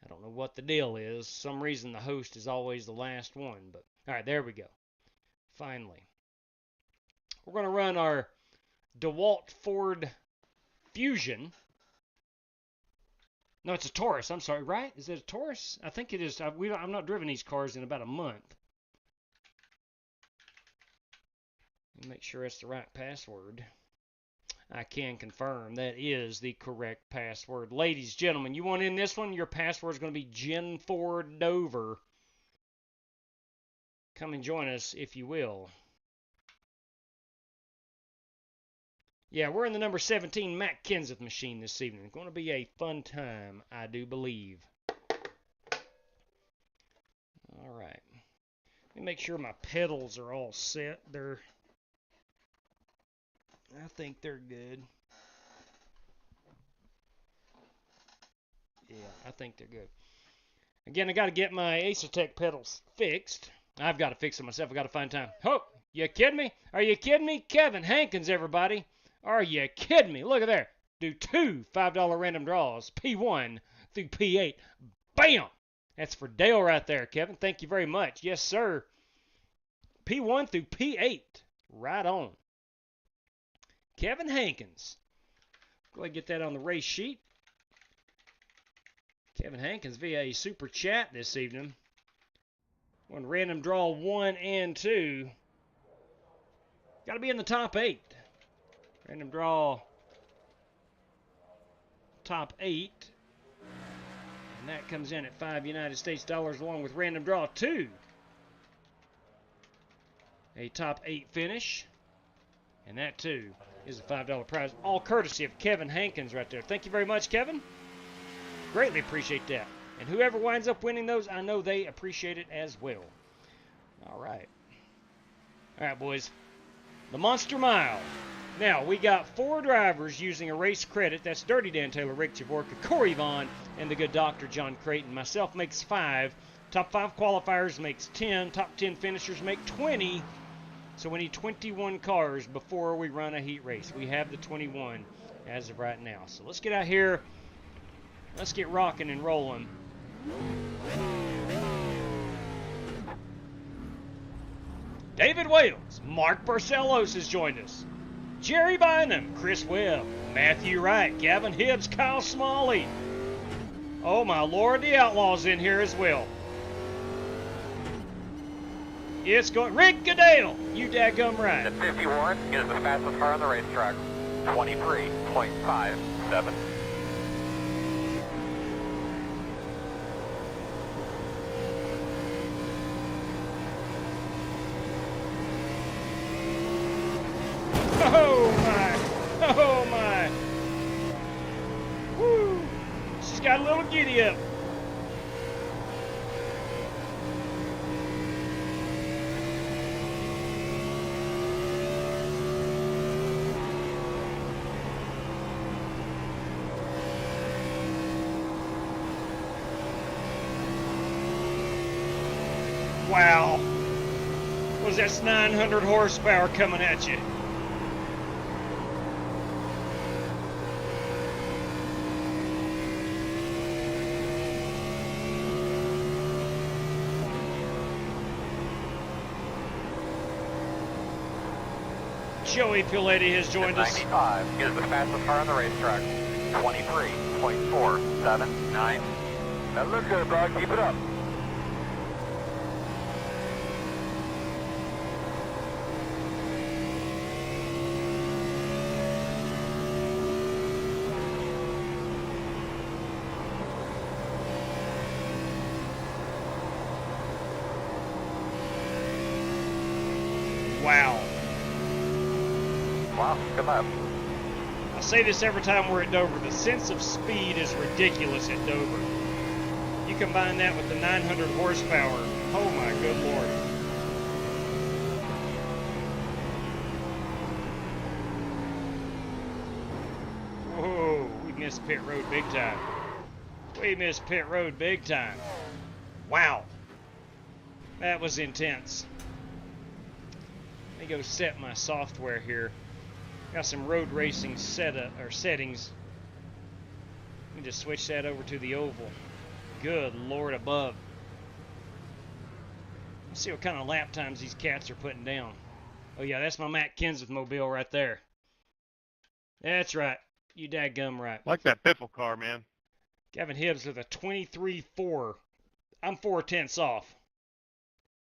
I don't know what the deal is. For some reason the host is always the last one. But all right, there we go. Finally. We're going to run our DeWalt Ford Fusion. No, it's a Taurus. I'm sorry, right? Is it a Taurus? I think it is. I've not driven these cars in about a month. Let me make sure that's the right password. I can confirm that is the correct password. Ladies, gentlemen, you want in this one? Your password is going to be Gen 4 Dover. Come and join us if you will. Yeah, we're in the number 17 Mack Kenseth machine this evening. It's going to be a fun time, I do believe. All right. Let me make sure my pedals are all set. I think they're good. Yeah, I think they're good. Again, I got to get my Acertech pedals fixed. I've got to fix them myself. I got to find time. Oh, you kidding me? Are you kidding me? Kevin Hankins, everybody. Are you kidding me? Look at there. Do 2 $5 random draws, P1 through P8. Bam! That's for Dale right there, Kevin. Thank you very much. Yes, sir. P1 through P8. Right on. Kevin Hankins. Go ahead and get that on the race sheet. Kevin Hankins via a super chat this evening. One random draw 1 and 2. Got to be in the top 8. Random draw top 8. And that comes in at 5 United States dollars along with random draw 2. A top 8 finish. And that too is a $5 prize. All courtesy of Kevin Hankins right there. Thank you very much, Kevin. Greatly appreciate that. And whoever winds up winning those, I know they appreciate it as well. All right. All right, boys. The Monster Mile. Now, we got 4 drivers using a race credit. That's Dirty Dan Taylor, Rick Javorka, Corey Vaughn, and the good Dr. John Creighton. Myself makes 5. Top 5 qualifiers makes 10. Top 10 finishers make 20. So we need 21 cars before we run a heat race. We have the 21 as of right now. So let's get out here. Let's get rocking and rolling. David Wales, Mark Barcelos has joined us. Jerry Bynum, Chris Webb, Matthew Wright, Gavin Hibbs, Kyle Smalley. Oh my Lord, the Outlaw's in here as well. It's going, Rick Goodale, you daggum right. The 51 is the fastest car on the racetrack. 23.57. Oh my! Oh my! Woo! She's got a little giddy up. Wow! Was that 900 horsepower coming at you? Joey Piletti has joined us. 95 is the fastest car on the racetrack. 23.479. That looks good, bro. Keep it up. Wow. Wow, come up. I say this every time we're at Dover. The sense of speed is ridiculous at Dover. You combine that with the 900 horsepower. Oh my good lord. Whoa, we missed pit road big time. We missed pit road big time. Wow. That was intense. Let me go set my software here. Got some road racing settings. Let me just switch that over to the oval. Good Lord above. Let's see what kind of lap times these cats are putting down. Oh yeah, that's my Matt Kenseth mobile right there. That's right. You dadgum right. Like that piffle car, man. Gavin Hibbs with a 23.4. I'm 4/10 off.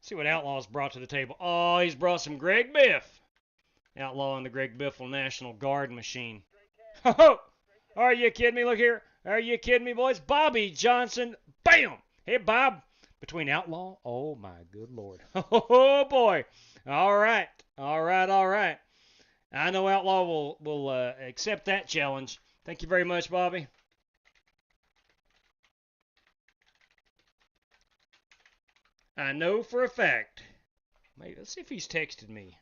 See what Outlaw's brought to the table. Oh, he's brought some Greg Biff. Outlaw and the Greg Biffle National Guard machine. Ho! Are you kidding me? Look here. Are you kidding me, boys? Bobby Johnson. Bam! Hey, Bob. Between Outlaw. Oh, my good Lord. Oh, boy. All right. All right. All right. I know Outlaw will accept that challenge. Thank you very much, Bobby. I know for a fact. Maybe, let's see if he's texted me.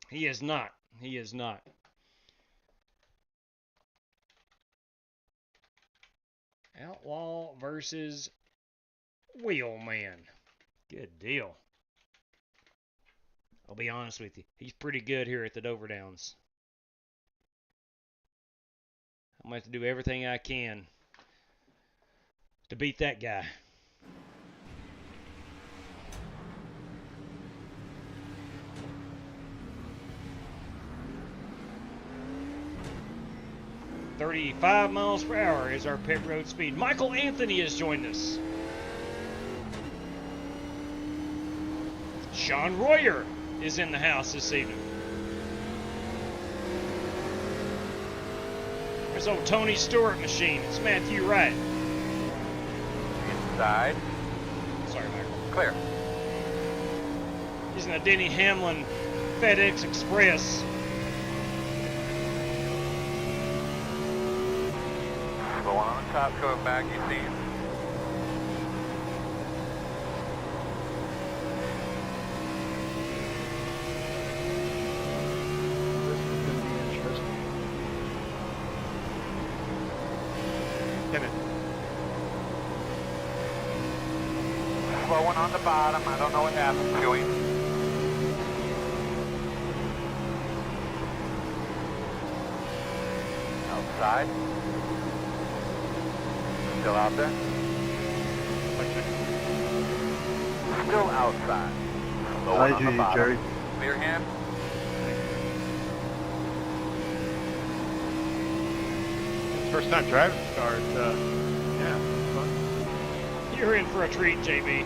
He is not. He is not. Outlaw versus Wheelman. Good deal. I'll be honest with you. He's pretty good here at the Dover Downs. I'm going to have to do everything I can to beat that guy. .35 miles per hour is our pit road speed. Michael Anthony has joined us. Sean Royer is in the house this evening. There's old Tony Stewart machine. It's Matthew Wright. Inside. Sorry, Michael. Clear. Using a Denny Hamlin FedEx Express. The one on the top coming back, you see him. This is going to be interesting. Hit it. Slow one on the bottom. I don't know what happened to him. Outside. Still out there? Still outside. Low one on the bottom. Jerry. Clear hand. First time driving this car. It's, yeah, it's fun. You're in for a treat, JB.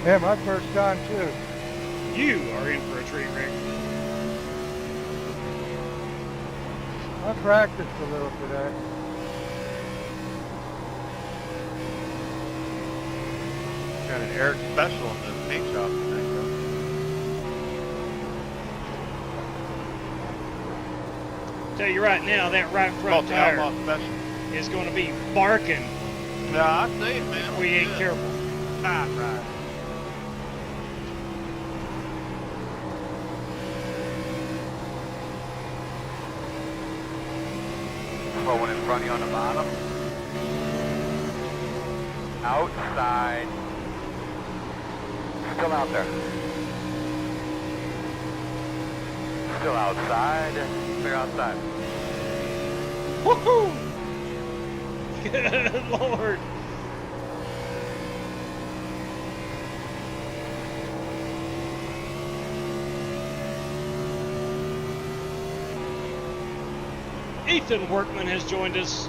Yeah, my first time too. You are in for a treat, Rick. I practiced a little today. Got an Eric special in the paint shop tonight, Tell you right now, that right though. front Called the tire Outlaw Special. is going to be barking No, I see it, man. if we ain't Good. careful. Tight ride. Slow one in front of you on the bottom. Outside. Still out there. Still outside. Clear outside. Woohoo! Good Lord. Ethan Workman has joined us.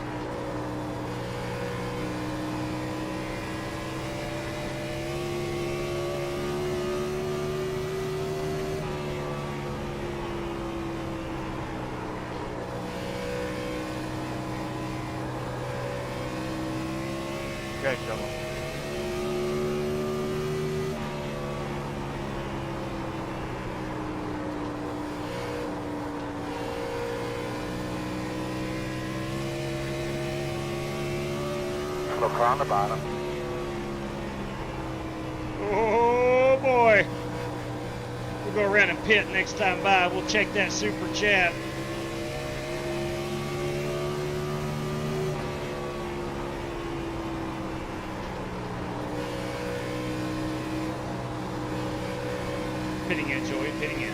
Okay, Shovel. Slow car on the bottom. Oh boy. We'll go around and pit next time by. We'll check that super chat. Pitting in, Joey, pitting in.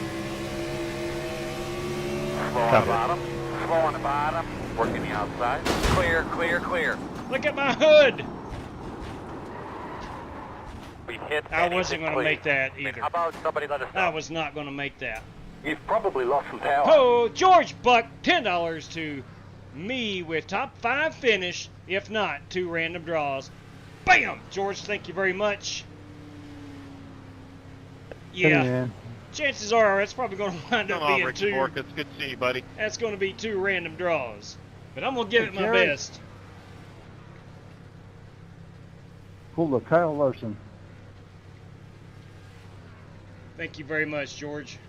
Slow on the bottom. Slow on the bottom. Working the outside. Clear, clear, clear. Look at my hood! We hit. I wasn't going to make that either. How about somebody let us know? I was not going to make that. You've probably lost some power. Oh, George Buck, $10 to me with top 5 finish. If not, 2 random draws. Bam! George, thank you very much. Yeah. Chances are it's probably going to wind up being Ricky 2. Bork, it's good to see you, buddy. That's going to be 2 random draws. But I'm going to give it my Jerry. best. Pull the Kyle Larson. Thank you very much, George.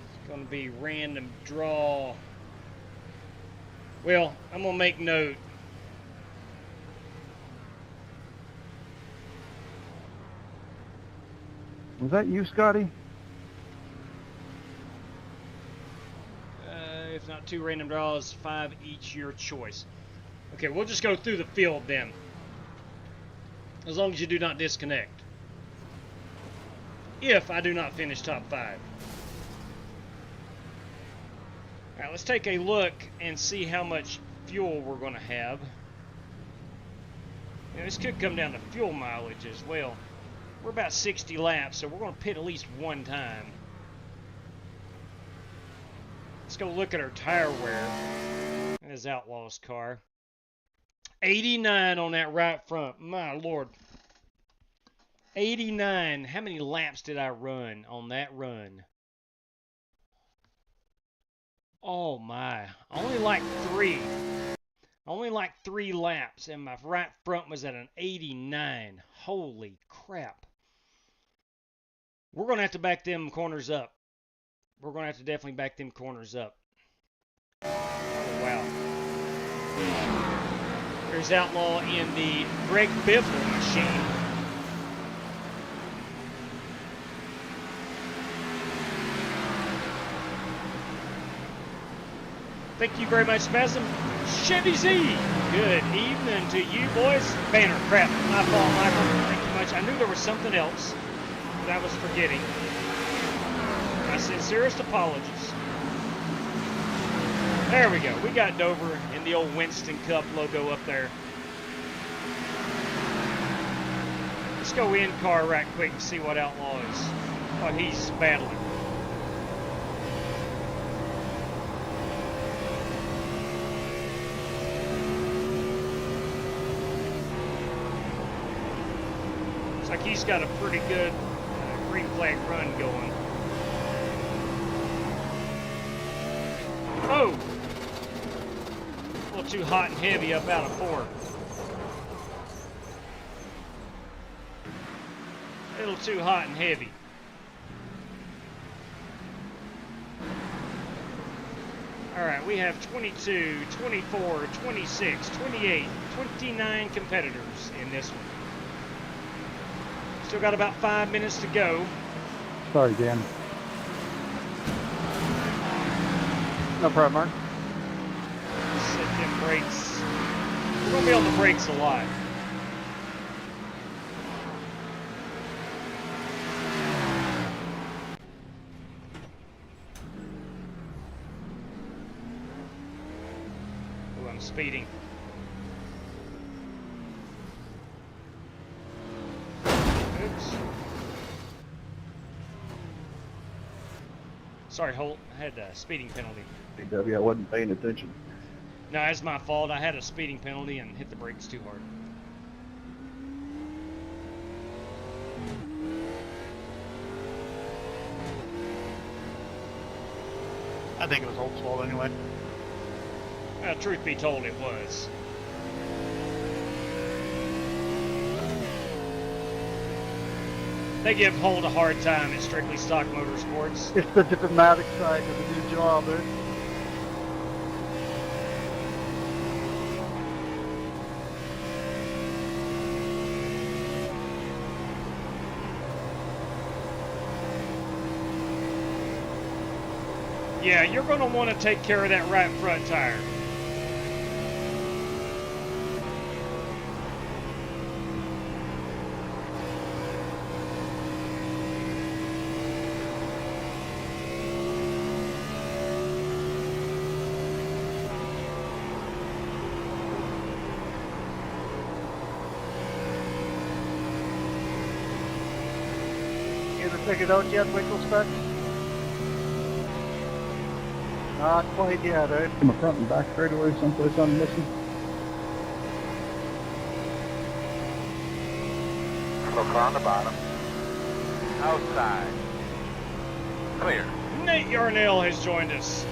It's going to be random draw. Well, I'm going to make note. Was that you, Scotty? If not 2 random draws, 5 each, your choice. Okay, we'll just go through the field then. As long as you do not disconnect. If I do not finish top 5. Alright, let's take a look and see how much fuel we're going to have. Now, this could come down to fuel mileage as well. We're about 60 laps, so we're going to pit at least 1 time. Let's go look at our tire wear. That is Outlaw's car. 89 on that right front. My Lord. 89. How many laps did I run on that run? Oh my. Only like 3. Only like 3 laps, and my right front was at an 89. Holy crap. We're going to have to back them corners up. We're going to have to definitely back them corners up. Oh, wow. There's Outlaw in the Greg Biffle machine. Thank you very much, Spasm. Chevy Z, good evening to you boys. Banner, crap, my fault, Michael. Thank you much. I knew there was something else that I was forgetting. My sincerest apologies. There we go. We got Dover in the old Winston Cup logo up there. Let's go in car right quick and see what Outlaw is, what he's battling. Looks like he's got a pretty good green flag run going. Oh! A little too hot and heavy up out of 4. A little too hot and heavy. Alright, we have 22, 24, 26, 28, 29 competitors in this one. Still got about 5 minutes to go. Sorry, Dan. No problem, Mark. Set them brakes. We're going to be on the brakes a lot. Oh, I'm speeding. Oops. Sorry, Holt. I had a speeding penalty. DW, I wasn't paying attention. No, that's my fault. I had a speeding penalty and hit the brakes too hard. I think it was Holt's fault anyway. Well, truth be told, it was. They give Holt a hard time at Strictly Stock Motorsports. It's the diplomatic side of the new job, Yeah, you're going to want to take care of that right front tire. You ever figured out yet, Winkle Spec? Not quite yet, eh? From the front and back straightaway, someplace I'm missing. So car on the bottom. Outside. Clear. Nate Yarnell has joined us.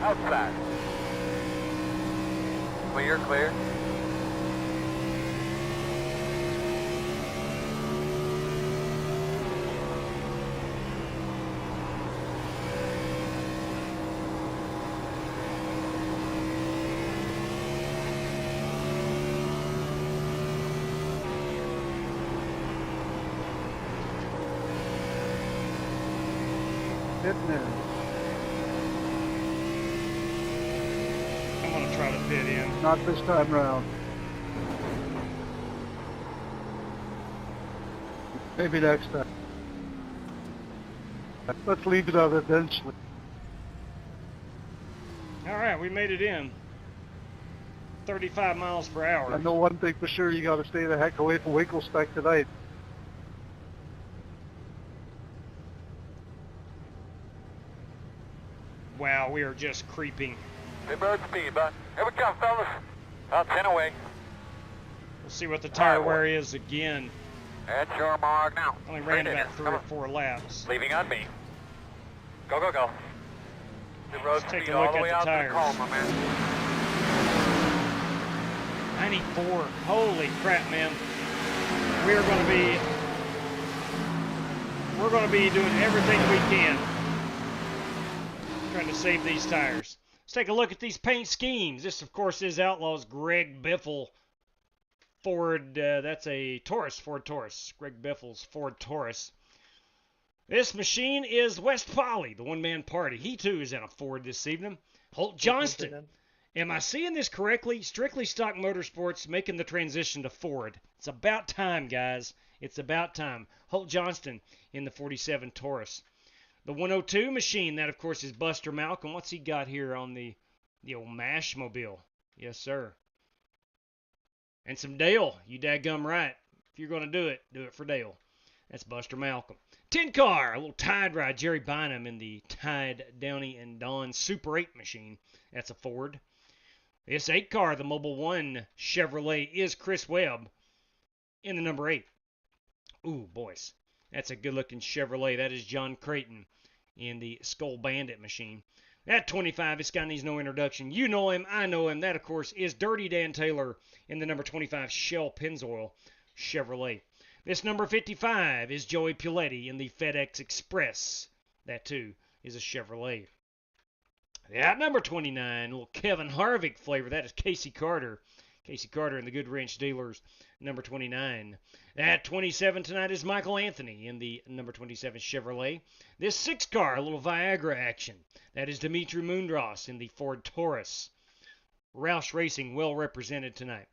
Outside. Clear, clear. Hitting in. I'm going to try to fit in. Not this time round. Maybe next time. Let's leave it on eventually. All right, we made it in. 35 miles per hour. I know one thing for sure, you gotta stay the heck away from Winkle Spec tonight. Wow, we are just creeping. Hey, bird speed, bud. Here we come, fellas. About 10 away. We'll see what the tire wear is again. At your mark now. Only ran Straight in about here. 3 Come or on. 4 laps. Leaving on me. Go, go, go. The road Let's take speed a all look the at way the out tires. to the call, my man. 94. Holy crap, man. We're going to be doing everything we can trying to save these tires. Let's take a look at these paint schemes. This, of course, is Outlaw's Greg Biffle Ford. That's a Taurus, Ford Taurus. Greg Biffle's Ford Taurus. This machine is West Polly, the one-man party. He, too, is in a Ford this evening. Holt Johnston. Am I seeing this correctly? Strictly Stock Motorsports making the transition to Ford. It's about time, guys. It's about time. Holt Johnston in the 47 Taurus. The 102 machine, that, of course, is Buster Malcolm. What's he got here on the old MASH mobile? Yes, sir. And some Dale. You dadgum right. If you're going to do it for Dale. That's Buster Malcolm. 10 car, a little Tide Ride. Jerry Bynum in the Tide, Downey, and Don Super 8 machine. That's a Ford. This 8 car, the Mobile 1 Chevrolet, is Chris Webb in the number 8. Ooh, boys. That's a good-looking Chevrolet. That is John Creighton in the Skull Bandit machine. That 25, this guy needs no introduction. You know him, I know him. That, of course, is Dirty Dan Taylor in the number 25 Shell Pennzoil Chevrolet. This number 55 is Joey Puletti in the FedEx Express. That, too, is a Chevrolet. That number 29, little Kevin Harvick flavor. That is Casey Carter. Casey Carter in the Good Ranch Dealers, number 29. That 27 tonight is Michael Anthony in the number 27 Chevrolet. This 6 car, a little Viagra action. That is Dimitri Mundros in the Ford Taurus. Roush Racing well represented tonight.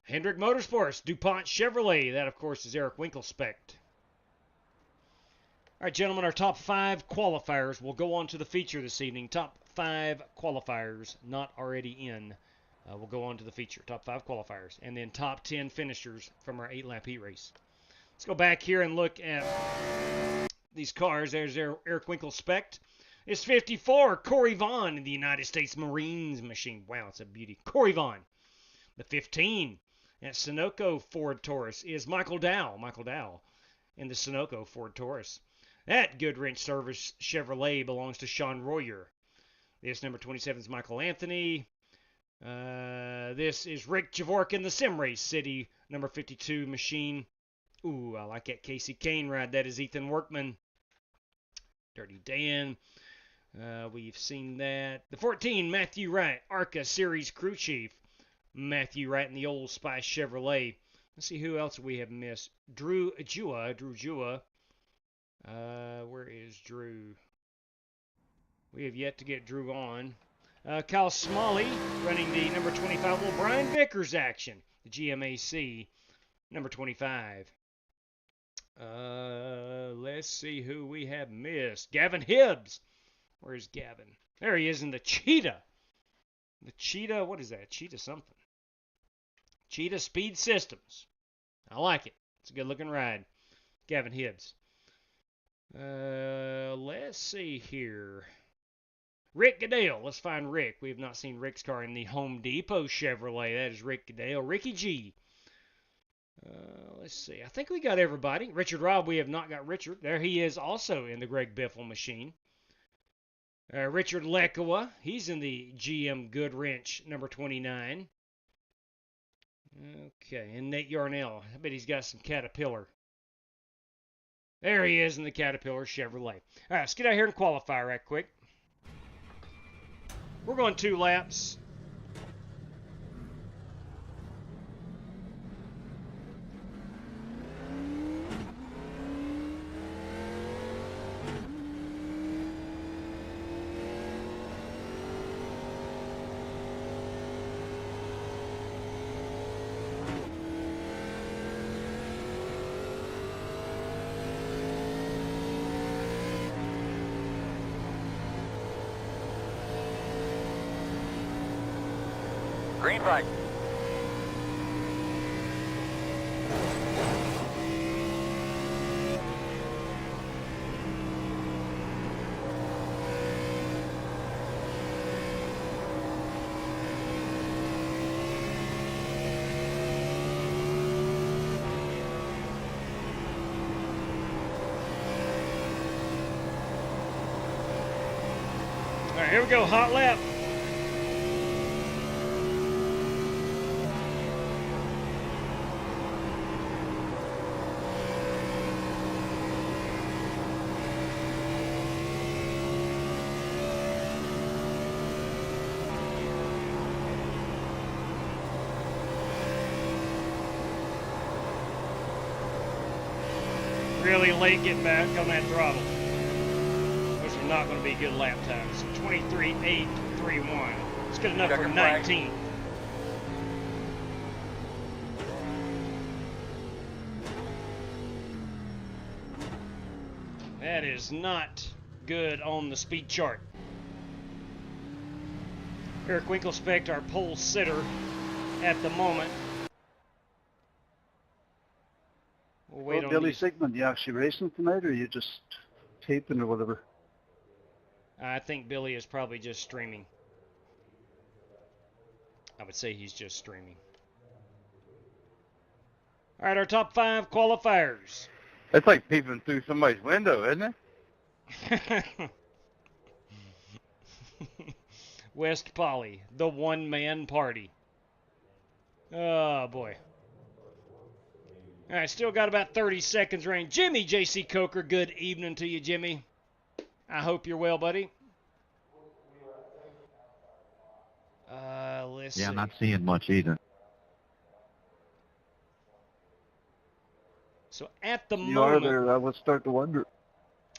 Hendrick Motorsports, DuPont Chevrolet. That, of course, is Eric Winkelspect. All right, gentlemen, our top 5 qualifiers. We'll go on to the feature this evening. Top 5 qualifiers not already in. We'll go on to the feature, top 5 qualifiers, and then top 10 finishers from our 8-lap heat race. Let's go back here and look at these cars. There's Eric Winkelspect. It's 54, Corey Vaughn in the United States Marines machine. Wow, it's a beauty. Corey Vaughn. The 15 at Sunoco Ford Taurus is Michael Dow. Michael Dow in the Sunoco Ford Taurus. That Good Wrench Service Chevrolet belongs to Sean Royer. This number 27 is Michael Anthony. This is Rick Javork in the Sim Race City, number 52 machine. Ooh, I like that Casey Kane ride. That is Ethan Workman. Dirty Dan. We've seen that. The 14, Matthew Wright, ARCA Series Crew Chief. Matthew Wright in the Old Spice Chevrolet. Let's see who else we have missed. Drew Jua. Where is Drew? We have yet to get Drew on. Kyle Smalley running the number 25. Well, Brian Vickers action. The GMAC, number 25. Let's see who we have missed. Gavin Hibbs. Where's Gavin? There he is in the Cheetah. The Cheetah, what is that? Cheetah something. Cheetah Speed Systems. I like it. It's a good looking ride. Gavin Hibbs. Let's see here. Rick Goodale. Let's find Rick. We have not seen Rick's car in the Home Depot Chevrolet. That is Rick Goodale. Ricky G. Let's see. I think we got everybody. Richard Robb, we have not got Richard. There he is also in the Greg Biffle machine. Richard Lekowa. He's in the GM Goodwrench number 29. Okay, and Nate Yarnell. I bet he's got some Caterpillar. There he is in the Caterpillar Chevrolet. All right, let's get out here and qualify right quick. We're going 2 laps. Green flag. All right, here we go. Hot lap. Really late getting back on that throttle. Those are not going to be good lap times. 23.831. It's good enough for 19. That is not good on the speed chart. Eric Winkelspect, our pole sitter at the moment. We'll wait on Billy these. Sigmund, you actually racing tonight, or are you just taping or whatever? I think Billy is probably just streaming. I would say he's just streaming. All right, our top 5 qualifiers. That's like peeping through somebody's window, isn't it? West Poly, the one-man party. Oh, boy. All right, still got about 30 seconds remaining. Jimmy J.C. Coker, good evening to you, Jimmy. I hope you're well, buddy. Let's see. I'm not seeing much either. So at the You are moment, there, I would start to wonder.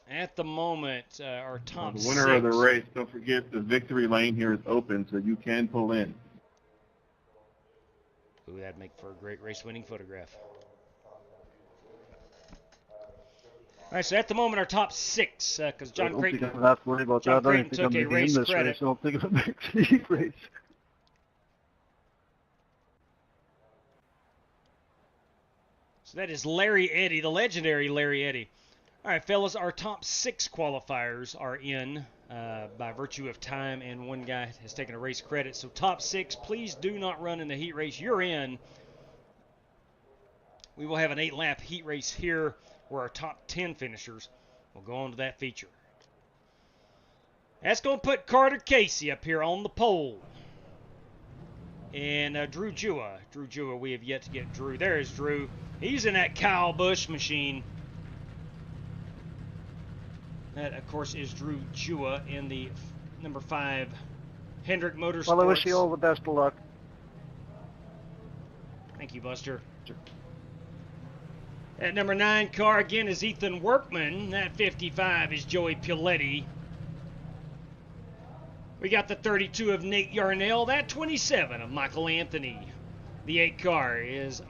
our top The winner 6. of the race, don't forget the victory lane here is open, so you can pull in. Ooh, that'd make for a great race-winning photograph. All right, so at the moment, our top 6, because John I don't Creighton, think I'm not worried about John that. I Creighton don't think took I'm a going to race be in this credit. race. I don't think it'll make the heat race. So that is Larry Eddy, the legendary Larry Eddy. All right, fellas, our top 6 qualifiers are in by virtue of time, and one guy has taken a race credit. So top 6, please do not run in the heat race. You're in. We will have an 8-lap heat race here where our top 10 finishers will go on to that feature. That's going to put Carter Casey up here on the pole. And Drew Jua. Drew Jua, we have yet to get Drew. There's Drew. He's in that Kyle Busch machine. That, of course, is Drew Jua in the number 5 Hendrick Motorsports. Well, I wish you all the best of luck. Thank you, Buster. That number 9 car, again, is Ethan Workman. That 55 is Joey Piletti. We got the 32 of Nate Yarnell. That 27 of Michael Anthony. The 8 car is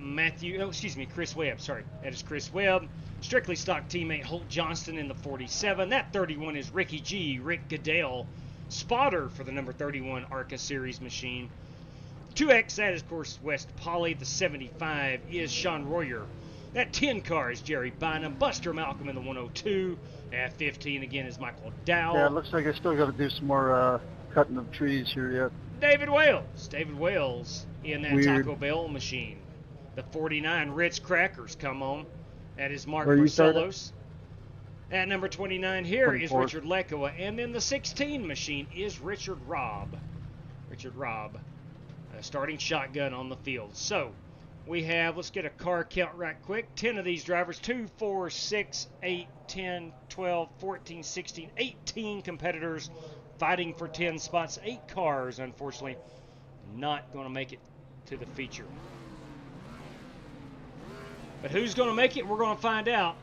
Chris Webb. Sorry, that is Chris Webb. Strictly stock teammate Holt Johnston in the 47. That 31 is Ricky G. Rick Goodell. Spotter for the number 31 ARCA Series machine. 2X, that is, of course, West Polly. The 75 is Sean Royer. That 10 car is Jerry Bynum. Buster Malcolm in the 102. That 15 again is Michael Dow. Yeah, it looks like I still got to do some more cutting of trees here yet. David Wales. David Wales in that Weird. Taco Bell machine. The 49 Ritz Crackers come on. That is Mark Where you started? Marcellos. At number 29 here is 24th. Richard Lekoa. And then the 16 machine is Richard Robb. Richard Robb. Starting shotgun on the field. So, we have, let's get a car count right quick. 10 of these drivers. 2, 4, 6, 8, 10, 12, 14, 16, 18 competitors fighting for 10 spots. 8 cars, unfortunately, not going to make it to the feature. But who's going to make it? We're going to find out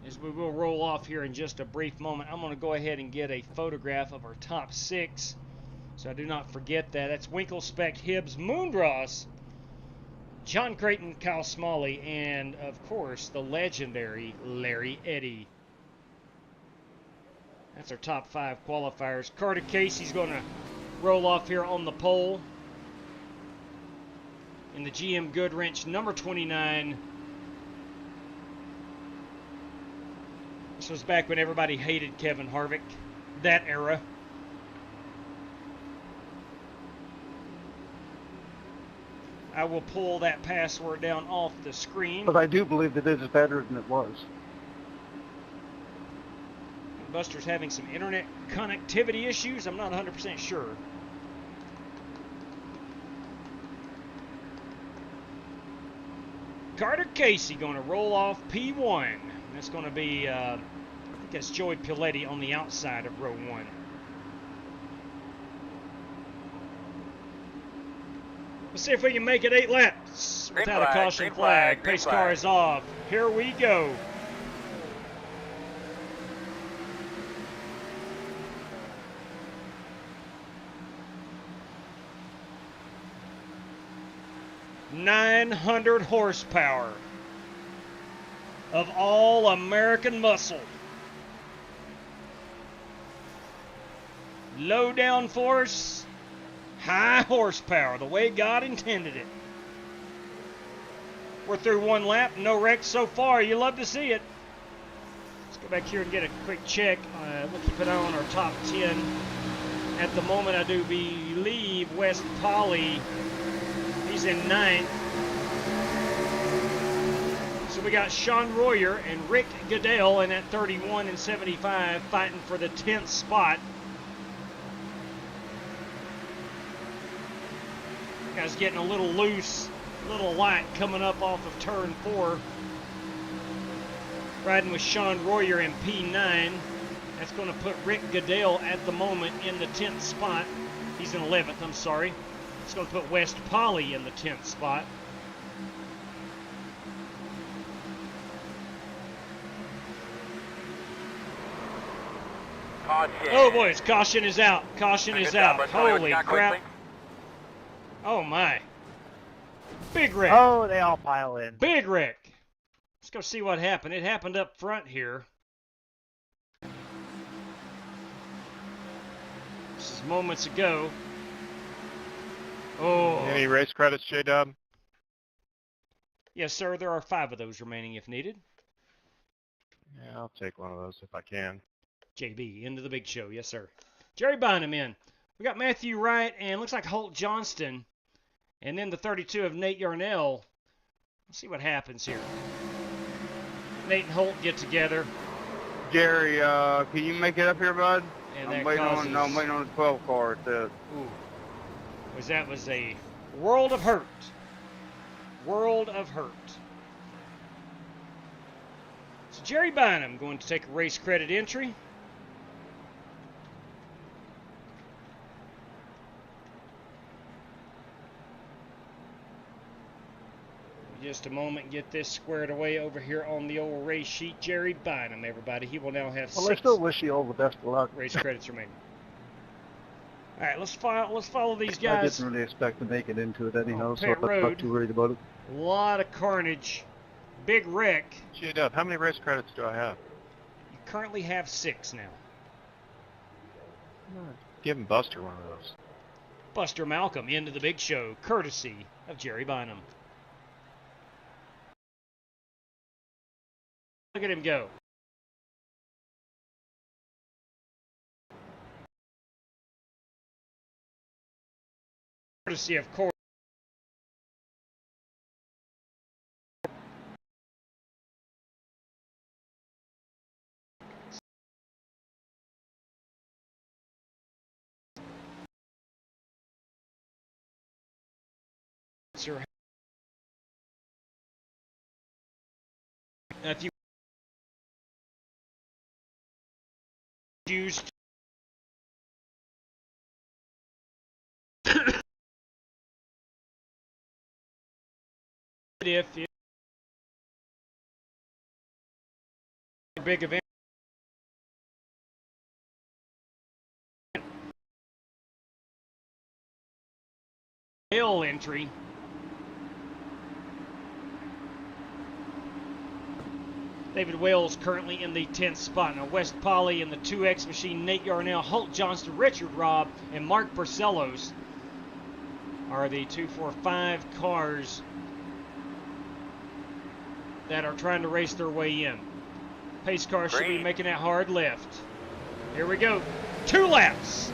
as we will roll off here in just a brief moment. I'm going to go ahead and get a photograph of our top 6, so I do not forget that. That's Winkle, Speck, Hibbs, Moondross, John Creighton, Kyle Smalley, and, of course, the legendary Larry Eddy. That's our top 5 qualifiers. Carter Casey's going to roll off here on the pole in the GM Goodwrench number 29. This was back when everybody hated Kevin Harvick, that era. I will pull that password down off the screen. But I do believe that it is better than it was. Buster's having some internet connectivity issues. I'm not 100% sure. Carter Casey going to roll off P1. That's going to be, I think that's Joey Piletti on the outside of row 1. Let's see if we can make it 8 laps without a caution flag. Pace car is off. Here we go. .900 horsepower of all American muscle. Low down force, high horsepower, the way God intended it. We're through 1 lap, no wrecks so far. You love to see it. Let's go back here and get a quick check. We'll keep an eye on our top 10. At the moment, I do believe West Polly, he's in 9th. So we got Sean Royer and Rick Goodell in at 31 and 75 fighting for the 10th spot. Guys getting a little loose, a little light coming up off of turn 4. Riding with Sean Royer in P9. That's going to put Rick Goodell at the moment in the 10th spot. He's in 11th, I'm sorry. It's going to put West Polly in the 10th spot. Caution. Oh boys, caution is out. Caution is out. Holy crap. Oh my. Big wreck. Oh, they all pile in. Big wreck. Let's go see what happened. It happened up front here. This is moments ago. Oh. Any race credits, J-Dub? Yes, sir. There are 5 of those remaining if needed. Yeah, I'll take one of those if I can. JB, into the big show. Yes, sir. Jerry Bynum in. We got Matthew Wright and looks like Holt Johnston. And then the 32 of Nate Yarnell. Let's see what happens here. Nate and Holt get together. Jerry, can you make it up here, bud? And I'm that waiting causes... on the 12 car. Ooh. That was a world of hurt. World of hurt. So Jerry Bynum going to take a race credit entry. Just a moment, get this squared away over here on the old race sheet. Jerry Bynum, everybody. He will now have Well, I 6 still wish you all the best of luck. race credits remaining. All right, let's follow these I guys. didn't really expect to make it into it anyhow, so pit I'm road. not too worried about it. A lot of carnage. Big wreck. J-Dub, how many race credits do I have? You currently have 6 now. Give him Buster one of those. Buster Malcolm into the big show, courtesy of Jerry Bynum. Look at him go. Courtesy of course. If you used if you big event Hill entry. David Wells currently in the 10th spot. Now West Polly in the 2X machine, Nate Yarnell, Holt Johnston, Richard Robb, and Mark Barcelos are the 2, 4, 5 cars that are trying to race their way in. Pace cars should be making that hard left. Here we go. 2 laps.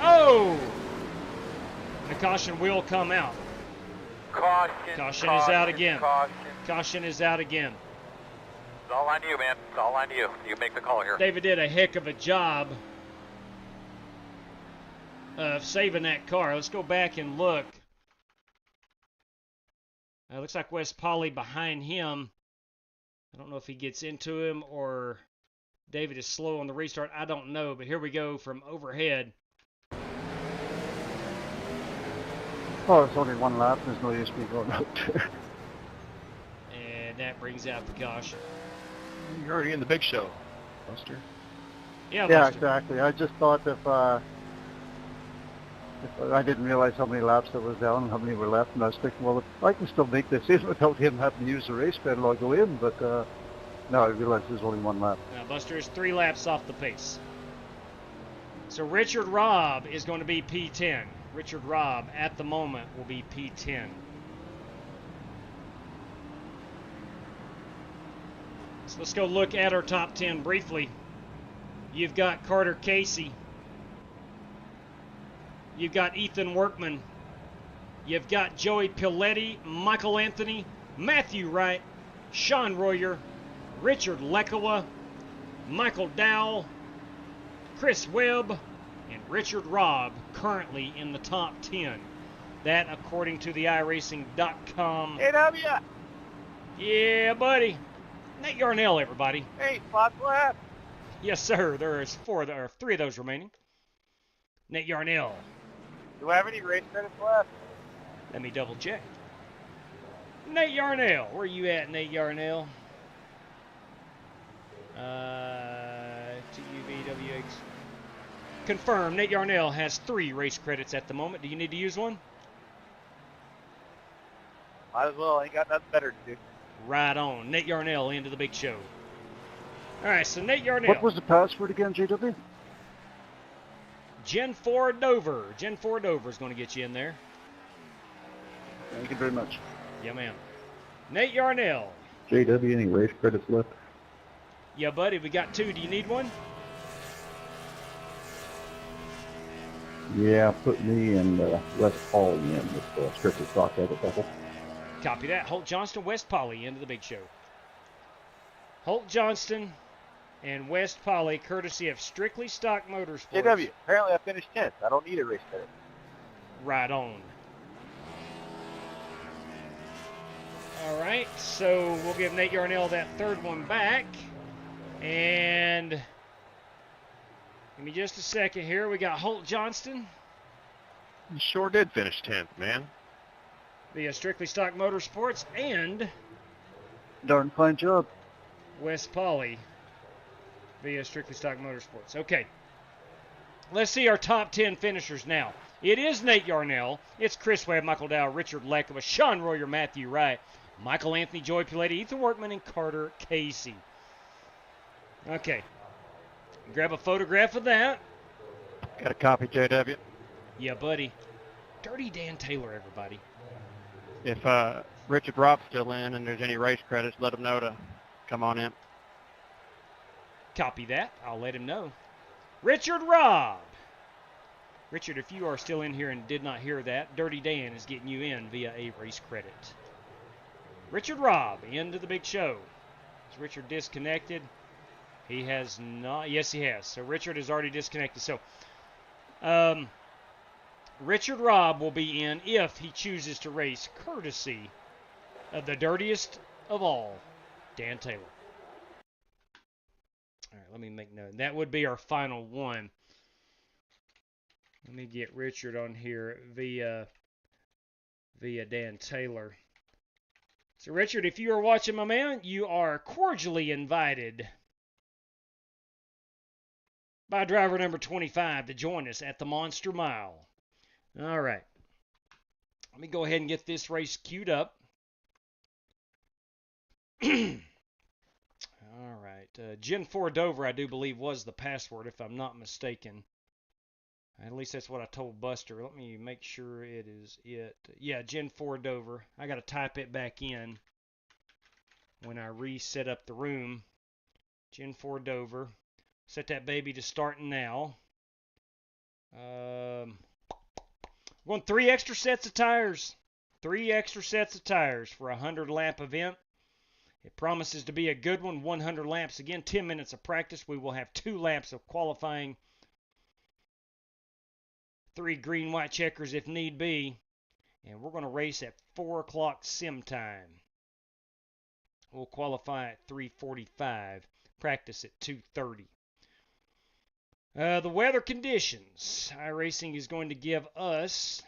Oh! The caution will come out. Caution is out again. Caution is out again. It's all on you, man. It's all on you. You make the call here. David did a heck of a job of saving that car. Let's go back and look. Looks like West Polly behind him. I don't know if he gets into him or David is slow on the restart. I don't know, but here we go from overhead. Oh, it's only 1 lap. There's no use me going out there. And that brings out the caution. You're already in the big show, Buster. Yeah, Yeah, Buster. exactly. I just thought if I didn't realize how many laps there was down and how many were left, and I was thinking, well, I can still make this in without him having to use the race pedal. I'll go in, but no, I realized there's only 1 lap. Now Buster is 3 laps off the pace. So Richard Robb is going to be P10. Richard Robb at the moment will be P10. So let's go look at our top 10 briefly. You've got Carter Casey. You've got Ethan Workman. You've got Joey Piletti, Michael Anthony, Matthew Wright, Sean Royer, Richard Lekowa, Michael Dowell, Chris Webb, and Richard Robb currently in the top 10. That according to the iRacing.com. AW! Yeah, buddy. Nate Yarnell, everybody. Hey, spots left. Yes, sir. There is 3 of those remaining. Nate Yarnell. Do I have any race credits left? Let me double check. Nate Yarnell. Where you at, Nate Yarnell? TUVWX. Confirm. Nate Yarnell has 3 race credits at the moment. Do you need to use one? Might as well. I ain't got nothing better to do. Right on. Nate Yarnell into the big show. All right, so Nate Yarnell. What was the password again, JW? Gen 4 Dover. Gen 4 Dover is going to get you in there. Thank you very much. Yeah, ma'am. Nate Yarnell. JW, any race credits left? Yeah, buddy, we got 2. Do you need one? Yeah, put me and West Paul in with strictly stock as a couple. Copy that. Holt Johnston, West Polly into the big show. Holt Johnston and West Polly, courtesy of Strictly Stock Motorsports. JW, apparently I finished 10th. I don't need a race credit. right on. All right, so we'll give Nate Yarnell that third one back. And give me just a second here. We got Holt Johnston. You sure did finish 10th, man. Via Strictly Stock Motorsports, and Darn fine job. Wes Pauly via Strictly Stock Motorsports. Okay. Let's see our top 10 finishers now. It is Nate Yarnell. It's Chris Webb, Michael Dow, Richard Lekova, Sean Royer, Matthew Wright, Michael Anthony, Joey Piletti, Ethan Workman, and Carter Casey. Okay. Grab a photograph of that. Got a copy, JW. Yeah, buddy. Dirty Dan Taylor, everybody. If Richard Robb's still in and there's any race credits, let him know to come on in. Copy that. I'll let him know. Richard Robb. Richard, if you are still in here and did not hear that, Dirty Dan is getting you in via a race credit. Richard Robb, into the big show. Is Richard disconnected? He has not. Yes, he has. So Richard is already disconnected. So Richard Robb will be in if he chooses to race, courtesy of the dirtiest of all, Dan Taylor. All right, let me make note. That would be our final one. Let me get Richard on here via Dan Taylor. So, Richard, if you are watching, my man, you are cordially invited by driver number 25 to join us at the Monster Mile. All right. Let me go ahead and get this race queued up. All right. Gen 4 Dover, I do believe, was the password, if I'm not mistaken. At least that's what I told Buster. Let me make sure it is it. Yeah, Gen 4 Dover. I got to type it back in when I reset up the room. Gen 4 Dover. Set that baby to starting now. Going 3 extra sets of tires. 3 extra sets of tires for a 100-lap event. It promises to be a good one. 100 laps. Again, 10 minutes of practice. We will have 2 laps of qualifying. 3 green-white checkers if need be. And we're going to race at 4 o'clock sim time. We'll qualify at 3:45. Practice at 2:30. The weather conditions. iRacing is going to give us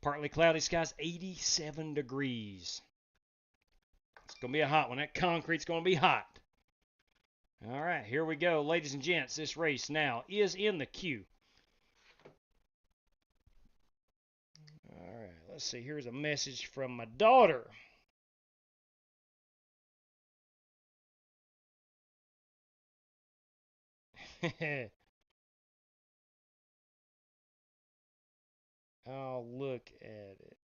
partly cloudy skies, 87 degrees. It's going to be a hot one. That concrete's going to be hot. All right, here we go. Ladies and gents, this race now is in the queue. All right, let's see. Here's a message from my daughter. I'll look at it.